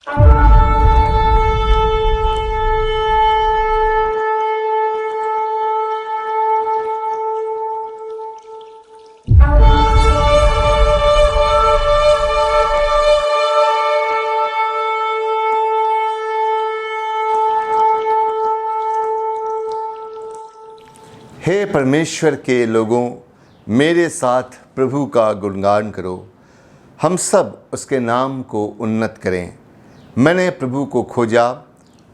हे परमेश्वर के लोगों, मेरे साथ प्रभु का गुणगान करो। हम सब उसके नाम को उन्नत करें। मैंने प्रभु को खोजा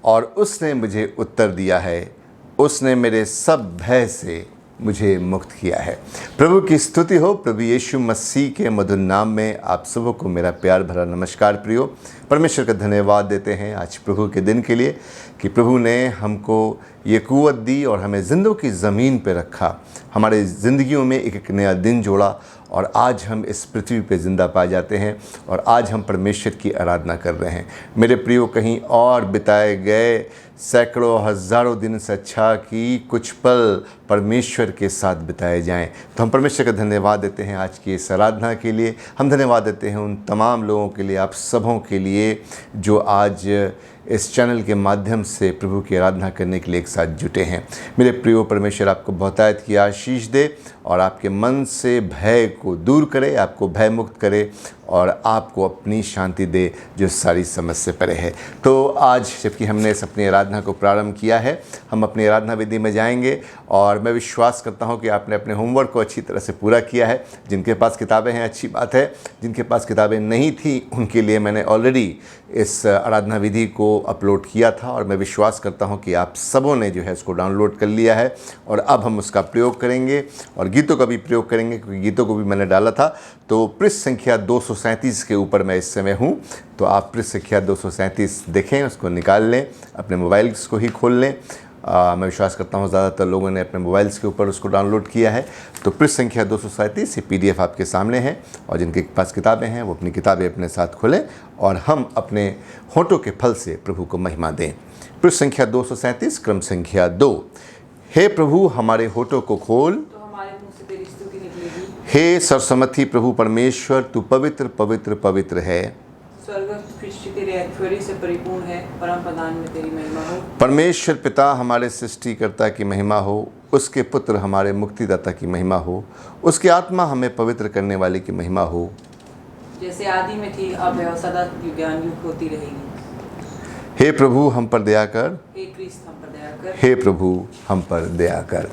और उसने मुझे उत्तर दिया है। उसने मेरे सब भय से मुझे मुक्त किया है। प्रभु की स्तुति हो। प्रभु यीशु मसीह के मधुर नाम में आप सबों को मेरा प्यार भरा नमस्कार। प्रियो, परमेश्वर का धन्यवाद देते हैं आज प्रभु के दिन के लिए कि प्रभु ने हमको ये कुव्वत दी और हमें ज़िंदों की ज़मीन पे रखा, हमारे ज़िंदगियों में एक एक नया दिन जोड़ा और आज हम इस पृथ्वी पे ज़िंदा पाए जाते हैं और आज हम परमेश्वर की आराधना कर रहे हैं। मेरे प्रियो, कहीं और बिताए गए सैकड़ों हज़ारों दिन से अच्छा कि कुछ पल परमेश्वर के साथ बिताए जाएं। तो हम परमेश्वर का धन्यवाद देते हैं आज की इस आराधना के लिए। हम धन्यवाद देते हैं उन तमाम लोगों के लिए, आप सबों के लिए जो आज इस चैनल के माध्यम से प्रभु की आराधना करने के लिए एक साथ जुटे हैं। मेरे प्रियो, परमेश्वर आपको बहुतायत की आशीष दे और आपके मन से भय को दूर करे, आपको भय मुक्त करे और आपको अपनी शांति दे जो सारी समझ से परे है। तो आज जबकि हमने इस अपनी आराधना को प्रारंभ किया है, हम अपनी आराधना विधि में जाएंगे और मैं विश्वास करता हूं कि आपने अपने होमवर्क को अच्छी तरह से पूरा किया है। जिनके पास किताबें हैं अच्छी बात है, जिनके पास किताबें नहीं थी उनके लिए मैंने ऑलरेडी इस आराधना विधि को अपलोड किया था और मैं विश्वास करता हूं कि आप सबों ने जो है उसको डाउनलोड कर लिया है और अब हम उसका प्रयोग करेंगे और गीतों का भी प्रयोग करेंगे, क्योंकि गीतों को भी मैंने डाला था। तो पृष्ठ संख्या 237 के ऊपर मैं इस समय हूँ, तो आप पृष्ठ संख्या 237 देखें, उसको निकाल लें, अपने मोबाइल्स को ही खोल लें। मैं विश्वास करता हूँ ज़्यादातर लोगों ने अपने मोबाइल्स के ऊपर उसको डाउनलोड किया है। तो पृष्ठ संख्या 237 ये PDF आपके सामने है और जिनके पास किताबें हैं वो अपनी किताबें अपने साथ खोलें और हम अपने होठों के फल से प्रभु को महिमा दें। पृष्ठ संख्या 237 क्रम संख्या 2। हे प्रभु, हमारे होठों को खोल, तो हमारे मुंह से तेरी स्तुति निकलेगी। हे सर्वसम्मति प्रभु परमेश्वर, तू पवित्र पवित्र पवित्र है। स्वर्ग सृष्टि तेरे ऐश्वर्य से परिपूर्ण है, परम प्रधान में तेरी महिमा हो। परमेश्वर पिता हमारे सृष्टिकर्ता की महिमा हो, उसके पुत्र हमारे मुक्तिदाता की महिमा हो, उसकी आत्मा हमें पवित्र करने वाले की महिमा हो, जैसे आदि में थी अब है और सदा युगान युग होती रहेगी। हे प्रभु हम पर दया कर, हे क्रिस्त हम पर दया कर। हे प्रभु हम पर दया कर।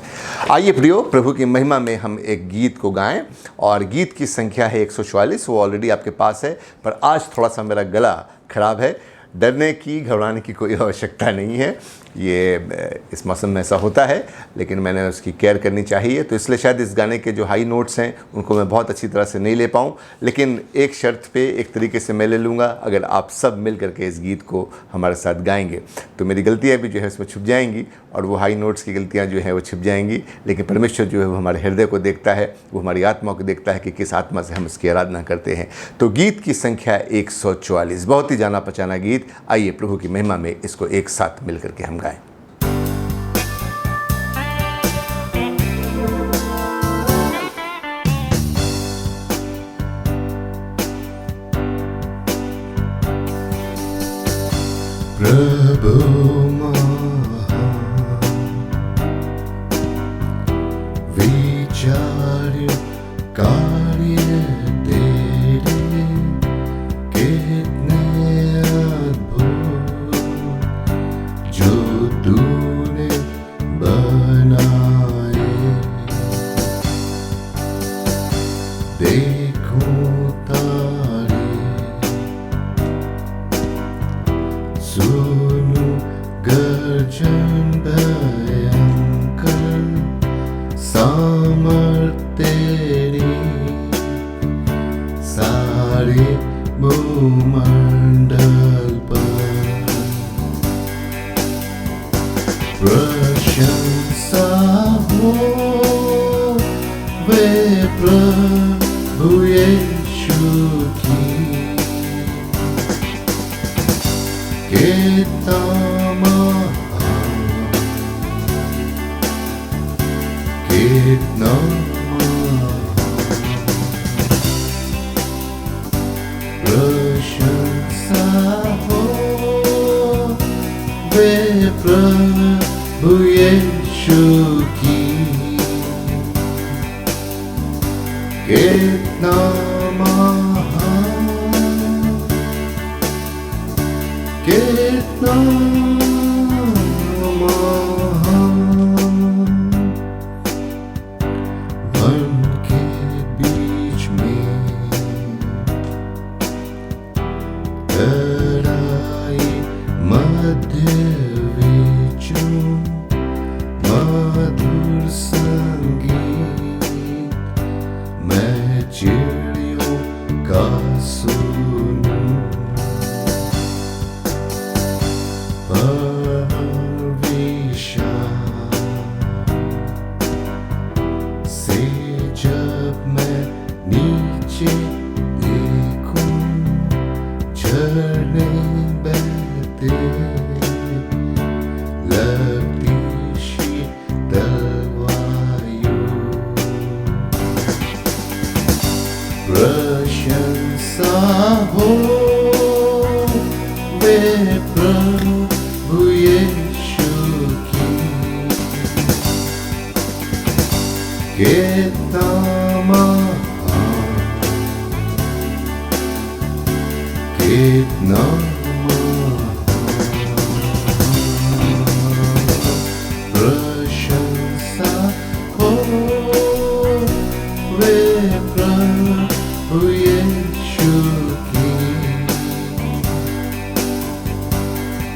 आइए प्रियो, प्रभु की महिमा में हम एक गीत को गाएं और गीत की संख्या है 144। वो ऑलरेडी आपके पास है, पर आज थोड़ा सा मेरा गला खराब है। डरने की, घबराने की कोई आवश्यकता नहीं है, ये इस मौसम में ऐसा होता है, लेकिन मैंने उसकी केयर करनी चाहिए। तो इसलिए शायद इस गाने के जो हाई नोट्स हैं उनको मैं बहुत अच्छी तरह से नहीं ले पाऊँ, लेकिन एक शर्त पे एक तरीके से मैं ले लूँगा, अगर आप सब मिल करके इस गीत को हमारे साथ गाएंगे तो मेरी गलतियाँ भी जो है उसमें छुप जाएंगी और वो हाई नोट्स की गलतियाँ जो है वो छुप जाएंगी। लेकिन परमेश्वर जो है वो हमारे हृदय को देखता है, वो हमारी आत्मा को देखता है कि किस आत्मा से हम उसकी आराधना करते हैं। तो गीत की संख्या 144, बहुत ही जाना पहचाना गीत। आइए प्रभु की महिमा में इसको एक साथ मिल करके हम गाएं। प्रभु विचार कार्य तेरे कितने अद्भुत जो तूने बनाए। देखूं तारे, सुनूं गर्जन भयंकर, सामर्थ तेरी सारे भूमंडल पर। प्रशंसा हो वे प्रभु यीशु की, कितना महान, कितना प्रशंसा हो प्रभु यीशु की कितना महान, कितना महान। वन के बीच में लड़ाई मध्य विचों मधुर संगीत मैं चिड़ियों का सुनूं। विशाल से जब मैं नीचे देखूं झरने बहते लगती शीतल वायु। प्रशंसा हो वे प्रभु यीशु की कितना महान, कितना प्रशंसा हो वे प्रभु यीशु की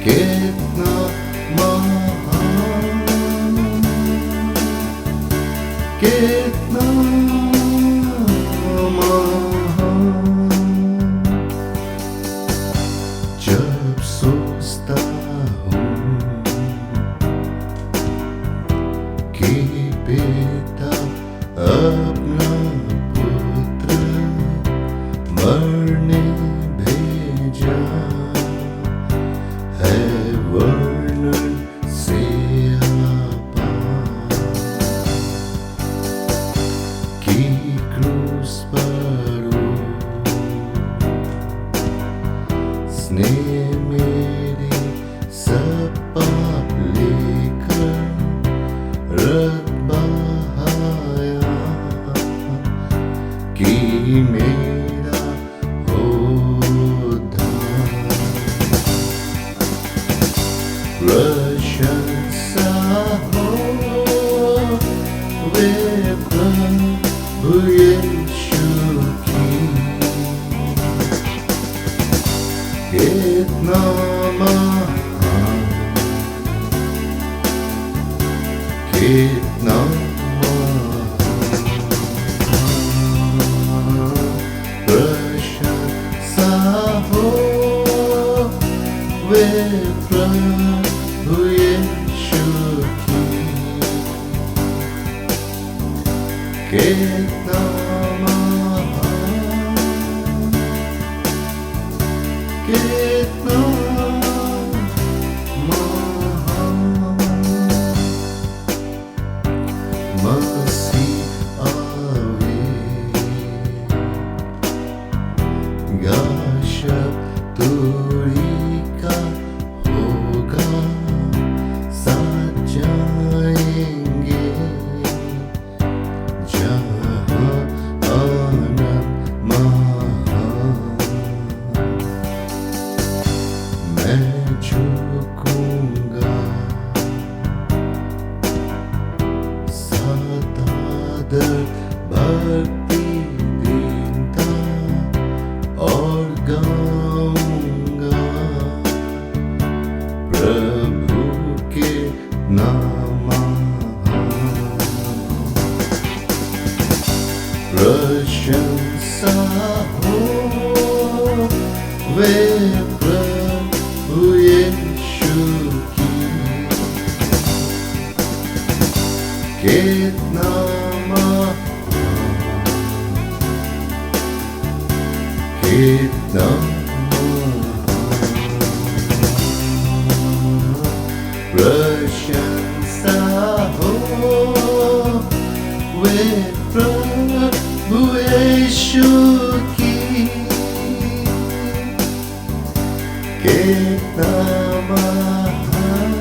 कितना महान, कितना महान। जब सोचता हूँ कि पिता अपना पुत्र मरने भेजा है वर्णन से आपार की क्रूस पर उसने मेरे सब पाप लेकर रक्त बहाया कि मेरा उद्धार। प्रशंसा हो वे प्रभु यीशु की कितना महान, कितना महान। प्रशंसा हो वे प्रभु यीशु की कितना महान, कितना महान। मसीह आवेगा शब्दोरी का होगा साथ जाएंगे जहाँ आनंद महान। मैं झुकूंगा साथ आदर भक्ति दीनता और गाऊंगा प्रभु के नाम महान। प्रशंसा हो वे प्रभु यीशु की कितना महान, कितना महान। प्रशंसा हो वे प्रभु यीशु की कितना महान,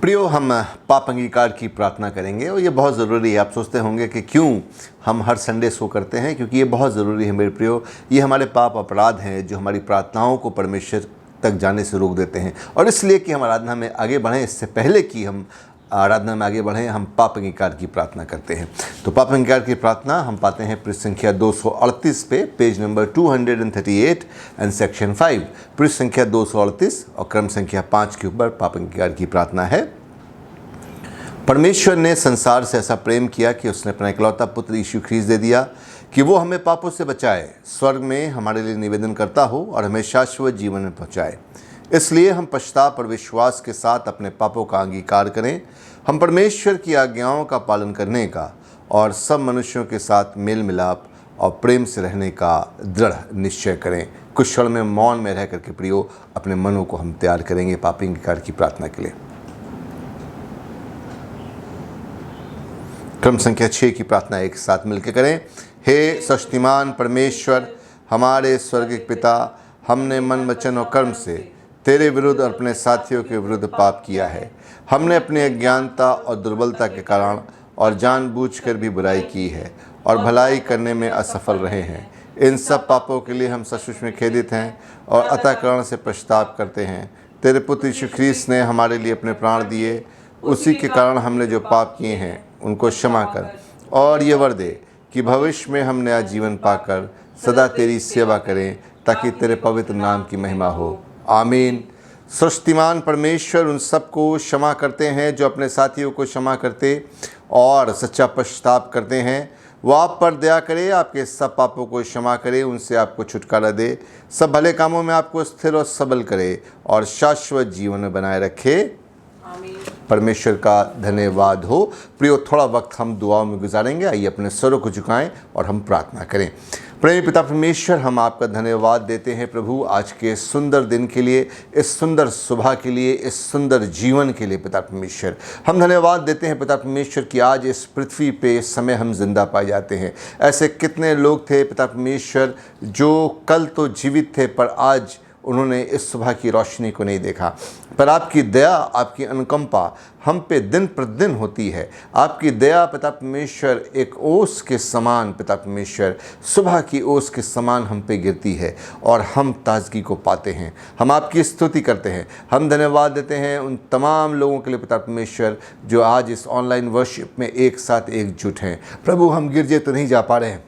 प्रियो, हम पाप अंगीकार की प्रार्थना करेंगे और ये बहुत ज़रूरी है। आप सोचते होंगे कि क्यों हम हर संडे शो करते हैं, क्योंकि ये बहुत ज़रूरी है मेरे प्रियो। ये हमारे पाप अपराध हैं जो हमारी प्रार्थनाओं को परमेश्वर तक जाने से रोक देते हैं, और इसलिए कि हम आराधना में आगे बढ़ें, इससे पहले कि हम आराधना में आगे बढ़ें, हम पाप अंगीकार की प्रार्थना करते हैं। तो पाप अंगीकार की प्रार्थना हम पाते हैं पृष्ठ संख्या 238 पे, पेज नंबर 238 एंड सेक्शन 5। पृष्ठ संख्या 238 और क्रम संख्या 5 के ऊपर पाप अंगीकार की प्रार्थना है। परमेश्वर ने संसार से ऐसा प्रेम किया कि उसने अपना इकलौता पुत्र यीशु ख्रीस्त दे दिया कि वो हमें पापों से बचाए, स्वर्ग में हमारे लिए निवेदन करता हो और हमें शाश्वत जीवन में पहुँचाए। इसलिए हम पश्चाताप और विश्वास के साथ अपने पापों का अंगीकार करें। हम परमेश्वर की आज्ञाओं का पालन करने का और सब मनुष्यों के साथ मेल मिलाप और प्रेम से रहने का दृढ़ निश्चय करें। कुछ क्षण में मौन में रह करके प्रियो अपने मनों को हम तैयार करेंगे पाप अंगीकार की प्रार्थना के लिए। क्रम संख्या 6 की प्रार्थना एक साथ मिलकर करें। हे शक्तिमान परमेश्वर, हमारे स्वर्गिक पिता, हमने मन वचन और कर्म से तेरे विरुद्ध और अपने साथियों के विरुद्ध पाप किया है। हमने अपनी अज्ञानता और दुर्बलता के कारण और जानबूझकर भी बुराई की है और भलाई करने में असफल रहे हैं। इन सब पापों के लिए हम सचमुच में खेदित हैं और अतःकरण से पश्चाताप करते हैं। तेरे पुत्र यीशु ख्रीस्त ने हमारे लिए अपने प्राण दिए, उसी के कारण हमने जो पाप किए हैं उनको क्षमा कर और ये वर दे कि भविष्य में हम नया जीवन पाकर सदा तेरी सेवा करें, ताकि तेरे पवित्र नाम की महिमा हो। आमीन। सृष्टिमान परमेश्वर उन सबको क्षमा करते हैं जो अपने साथियों को क्षमा करते और सच्चा पश्चाताप करते हैं। वो आप पर दया करे, आपके सब पापों को क्षमा करे, उनसे आपको छुटकारा दे, सब भले कामों में आपको स्थिर और सबल करे और शाश्वत जीवन में बनाए रखे। परमेश्वर का धन्यवाद हो। प्रियो, थोड़ा वक्त हम दुआओं में गुजारेंगे। आइए अपने स्वरों को झुकाएं और हम प्रार्थना करें। प्रेमी पिता परमेश्वर, हम आपका धन्यवाद देते हैं प्रभु, आज के सुंदर दिन के लिए, इस सुंदर सुबह के लिए, इस सुंदर जीवन के लिए। पिता परमेश्वर, हम धन्यवाद देते हैं पिता परमेश्वर कि आज इस पृथ्वी पे इस समय हम जिंदा पाए जाते हैं। ऐसे कितने लोग थे पिता परमेश्वर जो कल तो जीवित थे पर आज उन्होंने इस सुबह की रोशनी को नहीं देखा, पर आपकी दया, आपकी अनुकंपा हम पे दिन प्रतिदिन होती है। आपकी दया पिता परमेश्वर एक ओस के समान, पिता परमेश्वर सुबह की ओस के समान हम पे गिरती है और हम ताजगी को पाते हैं। हम आपकी स्तुति करते हैं, हम धन्यवाद देते हैं उन तमाम लोगों के लिए पिता परमेश्वर जो आज इस ऑनलाइन वर्शिप में एक साथ एकजुट हैं। प्रभु, हम गिरजे तो नहीं जा पा रहे हैं,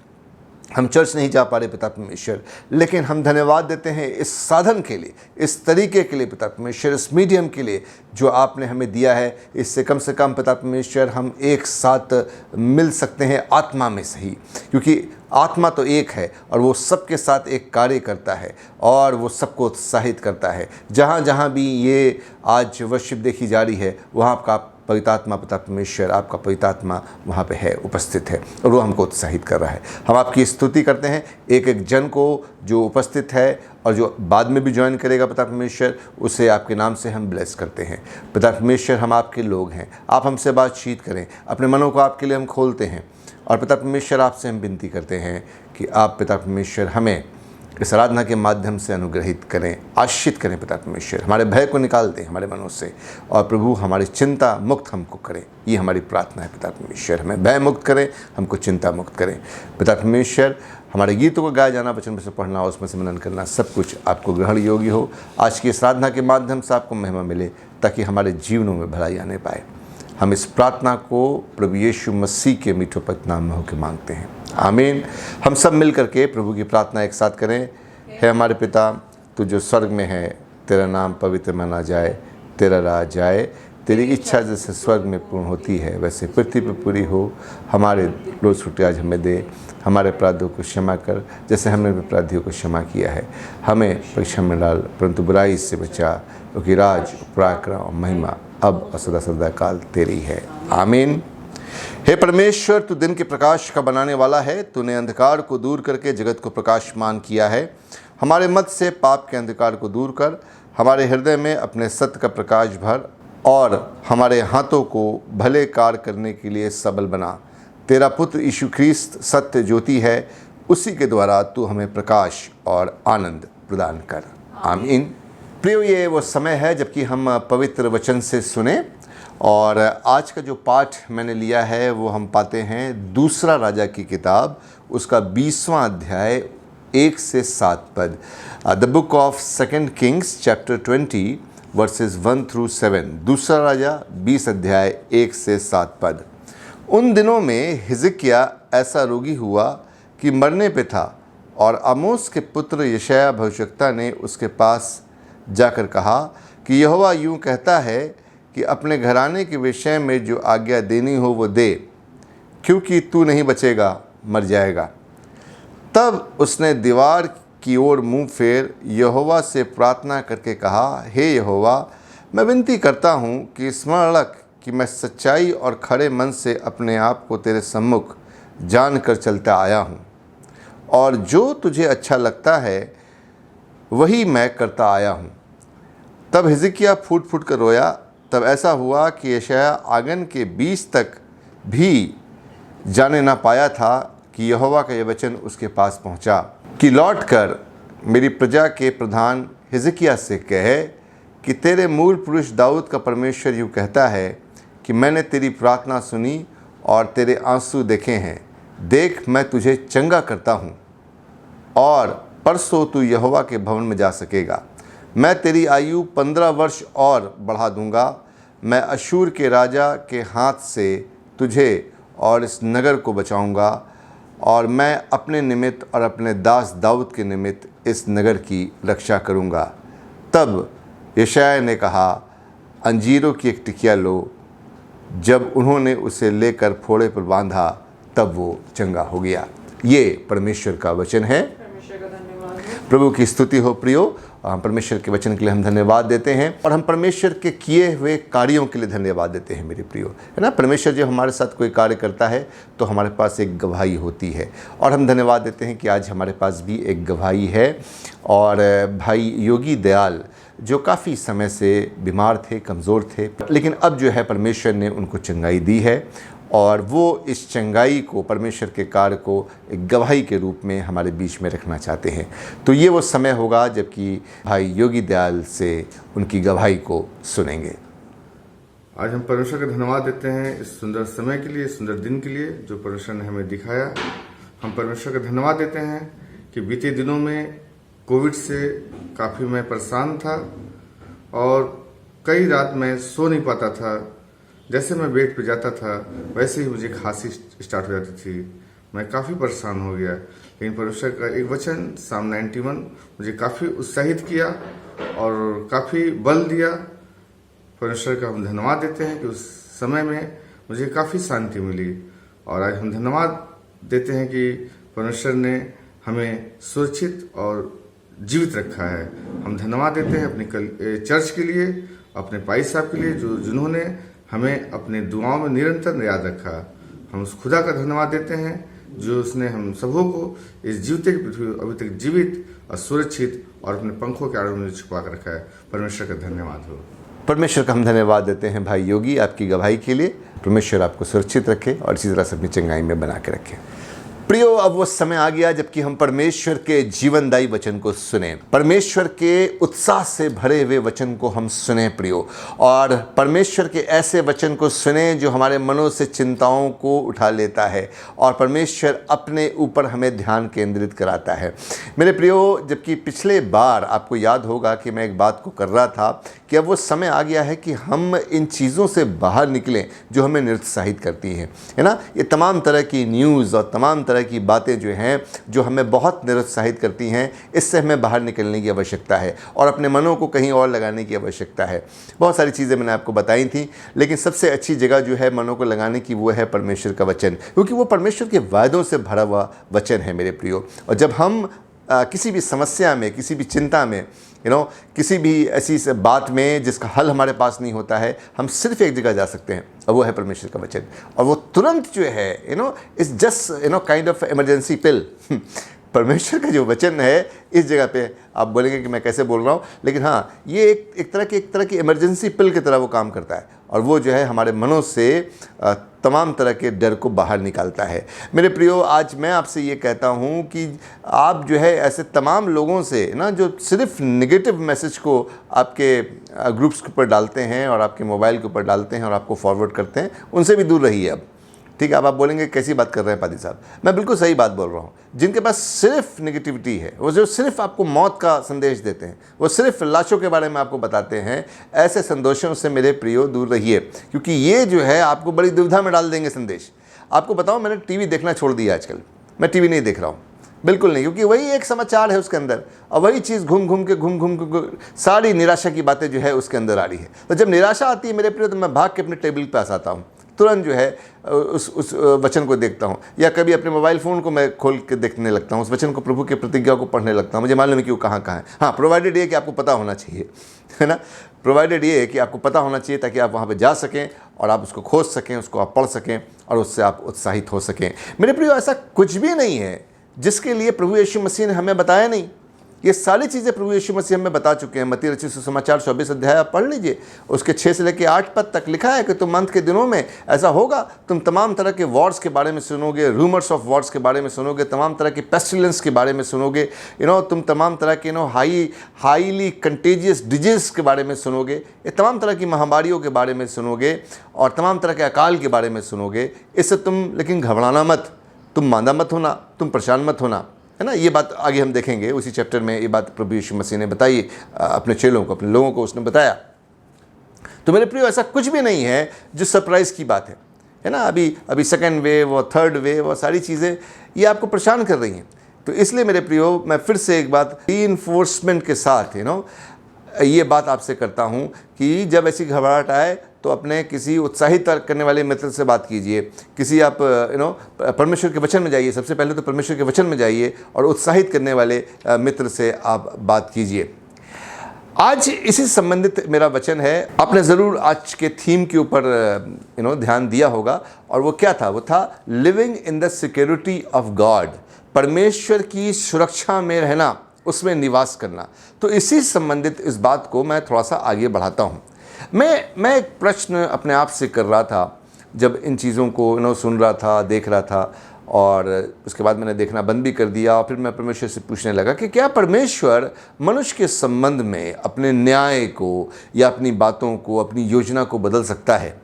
हम चर्च नहीं जा पा रहे पिता परमेश्वर, लेकिन हम धन्यवाद देते हैं इस साधन के लिए, इस तरीके के लिए पिता परमेश्वर, इस मीडियम के लिए जो आपने हमें दिया है। इससे कम से कम पिता परमेश्वर हम एक साथ मिल सकते हैं आत्मा में सही, क्योंकि आत्मा तो एक है और वो सबके साथ एक कार्य करता है और वो सबको उत्साहित करता है। जहाँ जहाँ भी ये आज वर्शिप देखी जा रही है वहाँ आपका पवित्र आत्मा पिता परमेश्वर, आपका पवित्र आत्मा वहाँ पे है, उपस्थित है और वो हमको उत्साहित कर रहा है। हम आपकी स्तुति करते हैं एक एक जन को जो उपस्थित है और जो बाद में भी ज्वाइन करेगा पिता परमेश्वर, उसे आपके नाम से हम ब्लेस करते हैं। पिता परमेश्वर, हम आपके लोग हैं, आप हमसे बातचीत करें, अपने मनों को आपके लिए हम खोलते हैं और पिता परमेश्वर आपसे हम विनती करते हैं कि आप पिता परमेश्वर हमें इस आराधना के माध्यम से अनुग्रहित करें, आशीषित करें पिता परमेश्वर, हमारे भय को निकाल दें हमारे मनों से और प्रभु हमारी चिंता मुक्त हमको करें। ये हमारी प्रार्थना है पिता परमेश्वर, हमें भय मुक्त करें, हमको चिंता मुक्त करें। पिता परमेश्वर, हमारे गीतों को गाया जाना, वचन से पढ़ना, उसमें से मनन करना, सब कुछ आपको ग्रहण योग्य हो। आज की इस आराधना के माध्यम से आपको महिमा मिले, ताकि हमारे जीवनों में भलाई आने पाए। हम इस प्रार्थना को प्रभु यीशु मसीह के मीठे पवित्र नाम में होकर मांगते हैं, आमीन। हम सब मिल करके प्रभु की प्रार्थना एक साथ करें। हे हमारे पिता, तू जो स्वर्ग में है, तेरा नाम पवित्र माना जाए, तेरा राज आए, तेरी इच्छा जैसे स्वर्ग में पूर्ण होती है वैसे पृथ्वी पर पूरी हो। हमारे रोज़ रोटी आज हमें दे, हमारे अपराधों को क्षमा कर जैसे हमने अपराधियों को क्षमा किया है। हमें परीक्षा में डाल, परंतु बुराई से बचा, क्योंकि राज, पराक्रम और महिमा अब और सदा सदा काल तेरी है, आमीन। हे परमेश्वर, तू दिन के प्रकाश का बनाने वाला है। तूने अंधकार को दूर करके जगत को प्रकाशमान किया है। हमारे मत से पाप के अंधकार को दूर कर, हमारे हृदय में अपने सत्य का प्रकाश भर और हमारे हाथों को भले कार्य करने के लिए सबल बना। तेरा पुत्र यीशु ख्रीस्त सत्य ज्योति है, उसी के द्वारा तू हमें प्रकाश और आनंद प्रदान कर, आमीन। प्रियो, ये वो समय है जबकि हम पवित्र वचन से सुने और आज का जो पाठ मैंने लिया है वो हम पाते हैं दूसरा राजा की किताब, उसका 20वां अध्याय 1 से 7 पद। The book of 2 Kings chapter 20 versus 1 through 7। दूसरा राजा 20 अध्याय 1 से 7 पद। उन दिनों में हिजकिय्याह ऐसा रोगी हुआ कि मरने पे था, और आमोस के पुत्र यशायाह भविष्यद्वक्ता ने उसके पास जाकर कहा कि यहोवा यूँ कहता है कि अपने घराने के विषय में जो आज्ञा देनी हो वो दे, क्योंकि तू नहीं बचेगा, मर जाएगा। तब उसने दीवार की ओर मुंह फेर यहोवा से प्रार्थना करके कहा, हे यहोवा, मैं विनती करता हूँ कि स्मरण रख कि मैं सच्चाई और खरे मन से अपने आप को तेरे सम्मुख जान कर चलता आया हूँ, और जो तुझे अच्छा लगता है वही मैं करता आया हूँ। तब हिजकिय्याह फूट फूट कर रोया। तब ऐसा हुआ कि यशायाह आंगन के बीच तक भी जाने ना पाया था कि यहोवा का यह वचन उसके पास पहुँचा कि लौट कर मेरी प्रजा के प्रधान हिजकिय्याह से कहे कि तेरे मूल पुरुष दाऊद का परमेश्वर यूँ कहता है कि मैंने तेरी प्रार्थना सुनी और तेरे आंसू देखे हैं। देख, मैं तुझे चंगा करता हूँ, और परसों तू यहोवा के भवन में जा सकेगा। मैं तेरी आयु 15 वर्ष और बढ़ा दूंगा। मैं अश्शूर के राजा के हाथ से तुझे और इस नगर को बचाऊंगा, और मैं अपने निमित्त और अपने दास दाऊद के निमित्त इस नगर की रक्षा करूंगा। तब यशायाह ने कहा, अंजीरों की एक टिकिया लो। जब उन्होंने उसे लेकर फोड़े पर बांधा, तब वो चंगा हो गया। ये परमेश्वर का वचन है। परमेश्वर का धन्यवाद हो। प्रभु की स्तुति हो प्रियो। हम परमेश्वर के वचन के लिए हम धन्यवाद देते हैं, और हम परमेश्वर के किए हुए कार्यों के लिए धन्यवाद देते हैं मेरे प्रियो, है ना। परमेश्वर जब हमारे साथ कोई कार्य करता है तो हमारे पास एक गवाही होती है, और हम धन्यवाद देते हैं कि आज हमारे पास भी एक गवाही है। और भाई योगी दयाल जो काफ़ी समय से बीमार थे, कमज़ोर थे, लेकिन अब जो है परमेश्वर ने उनको चंगाई दी है, और वो इस चंगाई को, परमेश्वर के कार्य को एक गवाही के रूप में हमारे बीच में रखना चाहते हैं। तो ये वो समय होगा जबकि भाई योगी दयाल से उनकी गवाही को सुनेंगे। आज हम परमेश्वर का धन्यवाद देते हैं इस सुंदर समय के लिए, सुंदर दिन के लिए जो परमेश्वर ने हमें दिखाया। हम परमेश्वर का धन्यवाद देते हैं कि बीते दिनों में कोविड से काफ़ी मैं परेशान था, और कई रात मैं सो नहीं पाता था। जैसे मैं बेड पे जाता था वैसे ही मुझे खांसी स्टार्ट हो जाती थी। मैं काफ़ी परेशान हो गया, लेकिन परमेश्वर का एक वचन साम 91 मुझे काफ़ी उत्साहित किया और काफ़ी बल दिया। परमेश्वर का हम धन्यवाद देते हैं कि उस समय में मुझे काफ़ी शांति मिली, और आज हम धन्यवाद देते हैं कि परमेश्वर ने हमें सुरक्षित और जीवित रखा है। हम धन्यवाद देते हैं अपनी चर्च के लिए, अपने पाई साहब के लिए जिन्होंने हमें अपने दुआओं में निरंतर याद रखा। हम उस खुदा का धन्यवाद देते हैं जो उसने हम सबों को इस जीवते की पृथ्वी अभी तक जीवित और सुरक्षित और अपने पंखों के आड़ों में छुपा कर रखा है। परमेश्वर का धन्यवाद हो। परमेश्वर का हम धन्यवाद देते हैं भाई योगी आपकी गवाही के लिए। परमेश्वर आपको सुरक्षित रखे और इसी तरह से अपनी चंगाई में बना के रखे। प्रियो, अब वो समय आ गया जबकि हम परमेश्वर के जीवनदायी वचन को सुने, परमेश्वर के उत्साह से भरे हुए वचन को हम सुने प्रियो, और परमेश्वर के ऐसे वचन को सुने जो हमारे मनों से चिंताओं को उठा लेता है और परमेश्वर अपने ऊपर हमें ध्यान केंद्रित कराता है। मेरे प्रियो, जबकि पिछले बार आपको याद होगा कि मैं एक बात को कर रहा था कि अब वो समय आ गया है कि हम इन चीज़ों से बाहर निकलें जो हमें निरुत्साहित करती हैं, है ना। ये तमाम तरह की न्यूज़ और तमाम तरह की बातें जो हैं जो हमें बहुत निरुत्साहित करती हैं, इससे हमें बाहर निकलने की आवश्यकता है और अपने मनों को कहीं और लगाने की आवश्यकता है। बहुत सारी चीज़ें मैंने आपको बताई थी, लेकिन सबसे अच्छी जगह जो है मनों को लगाने की वो है परमेश्वर का वचन, क्योंकि वो परमेश्वर के वायदों से भरा हुआ वचन है मेरे प्रियो। और जब हम किसी भी समस्या में, किसी भी चिंता में, किसी भी ऐसी बात में जिसका हल हमारे पास नहीं होता है, हम सिर्फ एक जगह जा सकते हैं और वो है परमेश्वर का वचन। और वो तुरंत जो है इस जस्ट काइंड ऑफ इमरजेंसी पिल। परमेश्वर का जो वचन है, इस जगह पे आप बोलेंगे कि मैं कैसे बोल रहा हूँ, लेकिन हाँ, ये एक तरह की इमरजेंसी पिल की तरह वो काम करता है। और वो जो है हमारे मनों से तमाम तरह के डर को बाहर निकालता है। मेरे प्रियो, आज मैं आपसे ये कहता हूँ कि आप जो है ऐसे तमाम लोगों से ना, जो सिर्फ नेगेटिव मैसेज को आपके ग्रुप्स के ऊपर डालते हैं और आपके मोबाइल के ऊपर डालते हैं और आपको फॉरवर्ड करते हैं, उनसे भी दूर रहिए अब, ठीक है। अब आप बोलेंगे कैसी बात कर रहे हैं पादी साहब, मैं बिल्कुल सही बात बोल रहा हूँ। जिनके पास सिर्फ नेगेटिविटी है, वो जो सिर्फ आपको मौत का संदेश देते हैं, वो सिर्फ लाशों के बारे में आपको बताते हैं, ऐसे संदेशों से मेरे प्रियो दूर रहिए, क्योंकि ये जो है आपको बड़ी दुविधा में डाल देंगे संदेश। आपको बताऊँ, मैंने टीवी देखना छोड़ दिया आजकल, मैं टीवी नहीं देख रहा हूँ, बिल्कुल नहीं, क्योंकि वही एक समाचार है उसके अंदर, और वही चीज़ घूम घूम के सारी निराशा की बातें जो है उसके अंदर आ रही है। तो जब निराशा आती है मेरे प्रियो, तो मैं भाग के अपने टेबल पास आता हूँ, तुरंत जो है उस वचन को देखता हूँ, या कभी अपने मोबाइल फ़ोन को मैं खोल के देखने लगता हूँ, उस वचन को, प्रभु की प्रतिज्ञा को पढ़ने लगता हूँ। मुझे मालूम है कि वो कहाँ कहाँ है। हाँ, प्रोवाइडेड ये कि आपको पता होना चाहिए, है ना, प्रोवाइडेड ये कि आपको पता होना चाहिए, ताकि आप वहाँ पे जा सकें और आप उसको खोज सकें, उसको आप पढ़ सकें और उससे आप उत्साहित हो सकें। मेरे प्रियो, ऐसा कुछ भी नहीं है जिसके लिए प्रभु यीशु मसीह ने हमें बताया नहीं। ये सारी चीज़ें प्रभु यीशु मसीह हमें बता चुके हैं। मत्ती रचित सुसमाचार 24 अध्याय आप पढ़ लीजिए, उसके 6 से लेकर 8 पद तक लिखा है कि तुम अंत के दिनों में ऐसा होगा, तुम तमाम तरह के वॉर्स के बारे में सुनोगे, रूमर्स ऑफ वॉर्स के बारे में सुनोगे, तमाम तरह के पेस्टिलेंस के बारे में सुनोगे, तुम तमाम तरह के हाईली कंटेजियस डिजीज़ के बारे में सुनोगे, ये तमाम तरह की महामारियों के बारे में सुनोगे और तमाम तरह के अकाल के बारे में सुनोगे। इससे तुम लेकिन घबराना मत, तुम मांदा मत होना, तुम परेशान मत होना, है ना। ये बात आगे हम देखेंगे, उसी चैप्टर में ये बात प्रभु यीशु मसीह ने बताई अपने चेलों को, अपने लोगों को उसने बताया। तो मेरे प्रियो, ऐसा कुछ भी नहीं है जो सरप्राइज़ की बात है ना। अभी सेकेंड वेव और थर्ड वेव और सारी चीज़ें ये आपको परेशान कर रही हैं। तो इसलिए मेरे प्रियो, मैं फिर से एक बात रीइंफोर्समेंट के साथ ये बात आपसे करता हूँ कि जब ऐसी घबराहट आए तो अपने किसी उत्साहित करने वाले मित्र से बात कीजिए, किसी आप परमेश्वर के वचन में जाइए, सबसे पहले तो परमेश्वर के वचन में जाइए और उत्साहित करने वाले मित्र से आप बात कीजिए। आज इसी संबंधित मेरा वचन है। आपने ज़रूर आज के थीम के ऊपर ध्यान दिया होगा, और वो क्या था? वो था living in the security of God, परमेश्वर की सुरक्षा में रहना, उसमें निवास करना। तो इसी संबंधित इस बात को मैं थोड़ा सा आगे बढ़ाता हूँ। मैं एक प्रश्न अपने आप से कर रहा था जब इन चीज़ों को सुन रहा था, देख रहा था, और उसके बाद मैंने देखना बंद भी कर दिया। और फिर मैं परमेश्वर से पूछने लगा कि क्या परमेश्वर मनुष्य के संबंध में अपने न्याय को या अपनी बातों को, अपनी योजना को बदल सकता है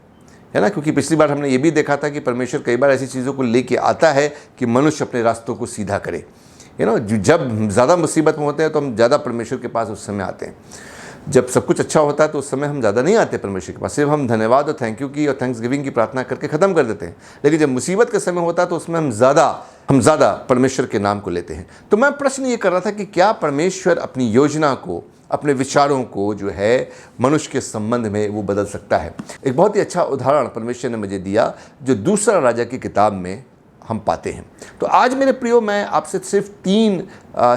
ना। क्योंकि पिछली बार हमने ये भी देखा था कि परमेश्वर कई बार ऐसी चीज़ों को लेके आता है कि मनुष्य अपने रास्तों को सीधा करे। जब ज़्यादा मुसीबत में होते हैं तो हम ज़्यादा परमेश्वर के पास उस समय आते हैं। जब सब कुछ अच्छा होता है तो उस समय हम ज़्यादा नहीं आते परमेश्वर के पास, सिर्फ हम धन्यवाद और थैंक यू की और थैंक्स गिविंग की प्रार्थना करके ख़त्म कर देते हैं। लेकिन जब मुसीबत का समय होता है तो उसमें हम ज़्यादा परमेश्वर के नाम को लेते हैं। तो मैं प्रश्न ये कर रहा था कि क्या परमेश्वर अपनी योजना को, अपने विचारों को जो है मनुष्य के संबंध में वो बदल सकता है। एक बहुत ही अच्छा उदाहरण परमेश्वर ने मुझे दिया जो दूसरा राजा की किताब में हम पाते हैं। तो आज मेरे प्रियो, मैं आपसे सिर्फ 3